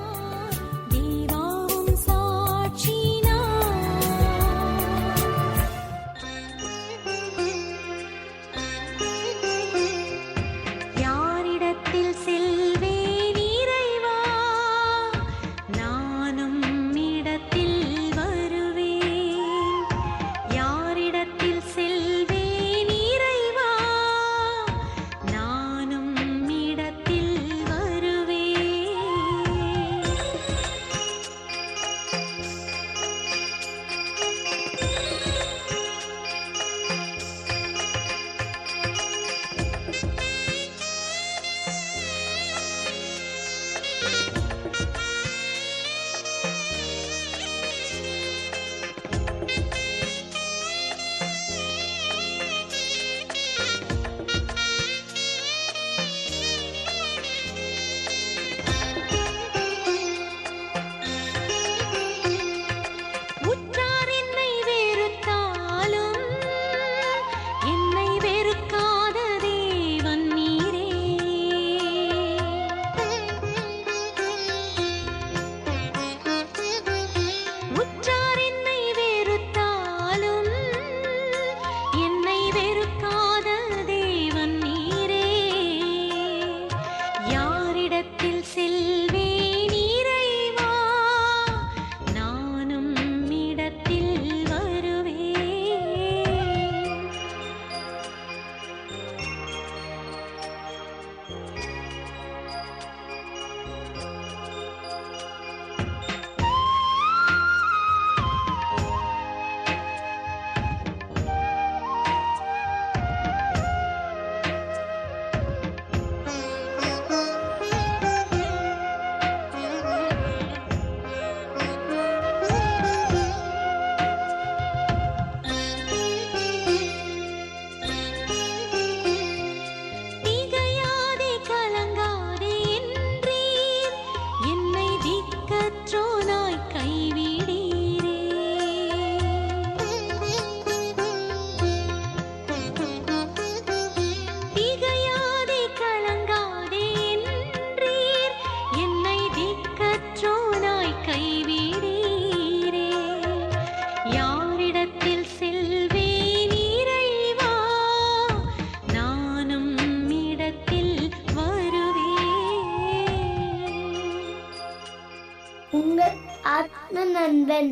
நண்பன்.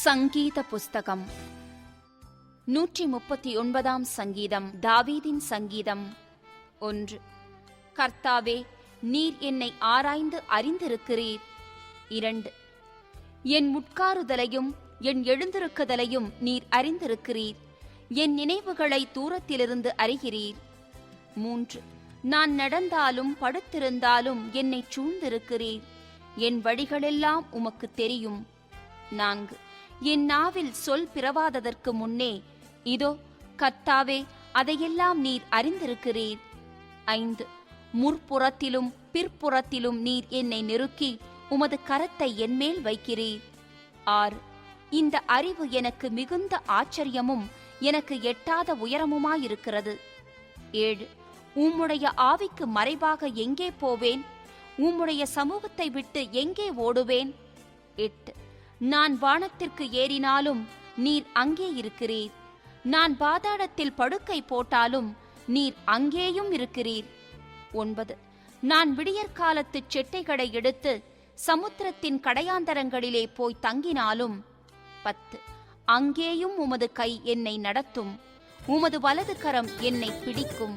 சங்கீத புஸ்தகம் 139 சங்கீதம். தாவீதின் சங்கீதம் 1. கர்த்தாவே, நீர் என்னை ஆராய்ந்து அறிந்திருக்கிறீர். 2. என் உட்காருதலையும் என் எழுந்திருக்குதலையும் நீர் அறிந்திருக்கிறீர். என் நினைவுகளை தூரத்திலிருந்து அறிகிறீர். 3. நான் நடந்தாலும் படுத்திருந்தாலும் என்னை சூழ்ந்திருக்கிறீர். என் வழிகளெல்லாம் உமக்கு தெரியும். 4. என் நாவில் சொல் பிறவாததற்கு முன்னே இதோ கர்த்தாவே, அதையெல்லாம் நீர் அறிந்திருக்கிறீர். 5. முற்புறத்திலும் பிற்புறத்திலும் நீர் என்னை நெருக்கி உமது கரத்தை என்மேல் வைக்கிறீர். 6. இந்த அறிவு எனக்கு மிகுந்த ஆச்சரியமும் எனக்கு எட்டாத உயரமுமாயிருக்கிறது. 7. உம்முடைய ஆவிக்கு மறைவாக எங்கே போவேன்? உம்முடைய சமூகத்தை விட்டு எங்கே ஓடுவேன்? 8. நான் வானத்திற்கு ஏறினாலும் நீர் அங்கே இருக்கிறீர். நான் பாதாளத்தில் படுக்கை போட்டாலும் நீர் அங்கேயும் இருக்கிறீர். 9. நான் விடியற்காலத்து செட்டைகளை எடுத்து சமுத்திரத்தின் கடையாந்தரங்களிலே போய் தங்கினாலும் 10. அங்கேயும் உமது கை என்னை நடத்தும். உமது வலது கரம் என்னை பிடிக்கும்.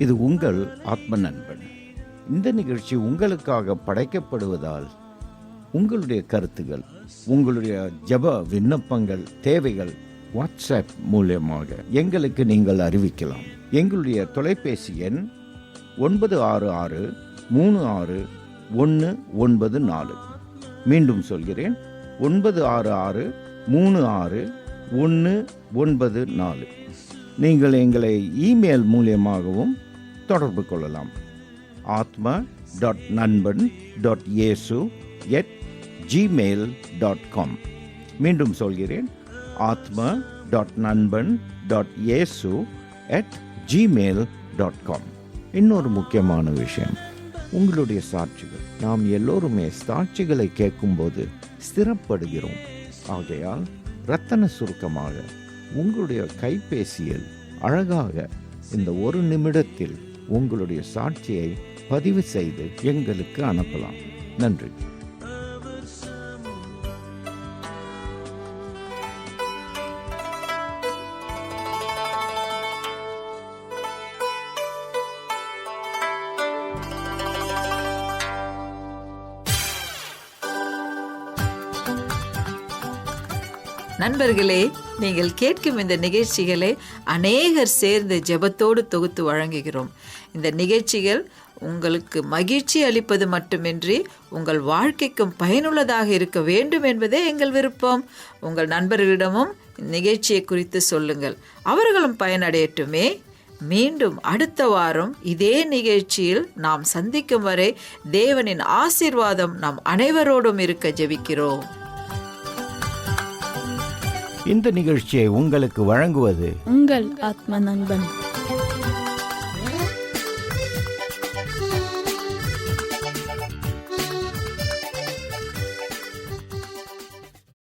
இது உங்கள் ஆத்ம நண்பன். இந்த நிகழ்ச்சி உங்களுக்காக படைக்கப்படுவதால் உங்களுடைய கருத்துகள், உங்களுடைய ஜெப விண்ணப்பங்கள், தேவைகள் வாட்ஸ்அப் மூலமாக எங்களுக்கு நீங்கள் அறிவிக்கலாம். எங்களுடைய தொலைபேசி எண் 966361994. மீண்டும் சொல்கிறேன், 966361994. நீங்கள் எங்களை இமெயில் மூலியமாகவும் தொடர்பு கொள்ளலாம். atma.nanban.yesu@gmail.com. மீண்டும் சொல்கிறேன், atma.nanban.yesu@gmail.com. இன்னொரு முக்கியமான விஷயம், உங்களுடைய சாட்சிகள். நாம் எல்லோருமே சாட்சிகளை கேட்கும்போது ஸ்திரப்படுகிறோம். ஆகையால் ரத்தன சுருக்கமாக உங்களுடைய கைபேசியில் அழகாக இந்த 1 நிமிடத்தில் உங்களுடைய சாட்சியை பதிவு செய்து எங்களுக்கு அனுப்பலாம். நன்றி. நண்பர்களே, நீங்கள் கேட்கும் இந்த நிகழ்ச்சிகளை அநேகர் சேர்ந்து ஜெபத்தோடு தொகுத்து வழங்குகிறோம். இந்த நிகழ்ச்சிகள் உங்களுக்கு மகிழ்ச்சி அளிப்பது மட்டுமின்றி உங்கள் வாழ்க்கைக்கும் பயனுள்ளதாக இருக்க வேண்டும் என்பதே எங்கள் விருப்பம். உங்கள் நண்பர்களிடமும் நிகழ்ச்சியை குறித்து சொல்லுங்கள், அவர்களும் பயனடையட்டுமே. மீண்டும் அடுத்த வாரம் இதே நிகழ்ச்சியில் நாம் சந்திக்கும் வரை தேவனின் ஆசீர்வாதம் நம் அனைவரோடும் இருக்க ஜெபிக்கிறோம். இந்த நிகழ்ச்சியை உங்களுக்கு வழங்குவது உங்கள் ஆத்ம நண்பன்.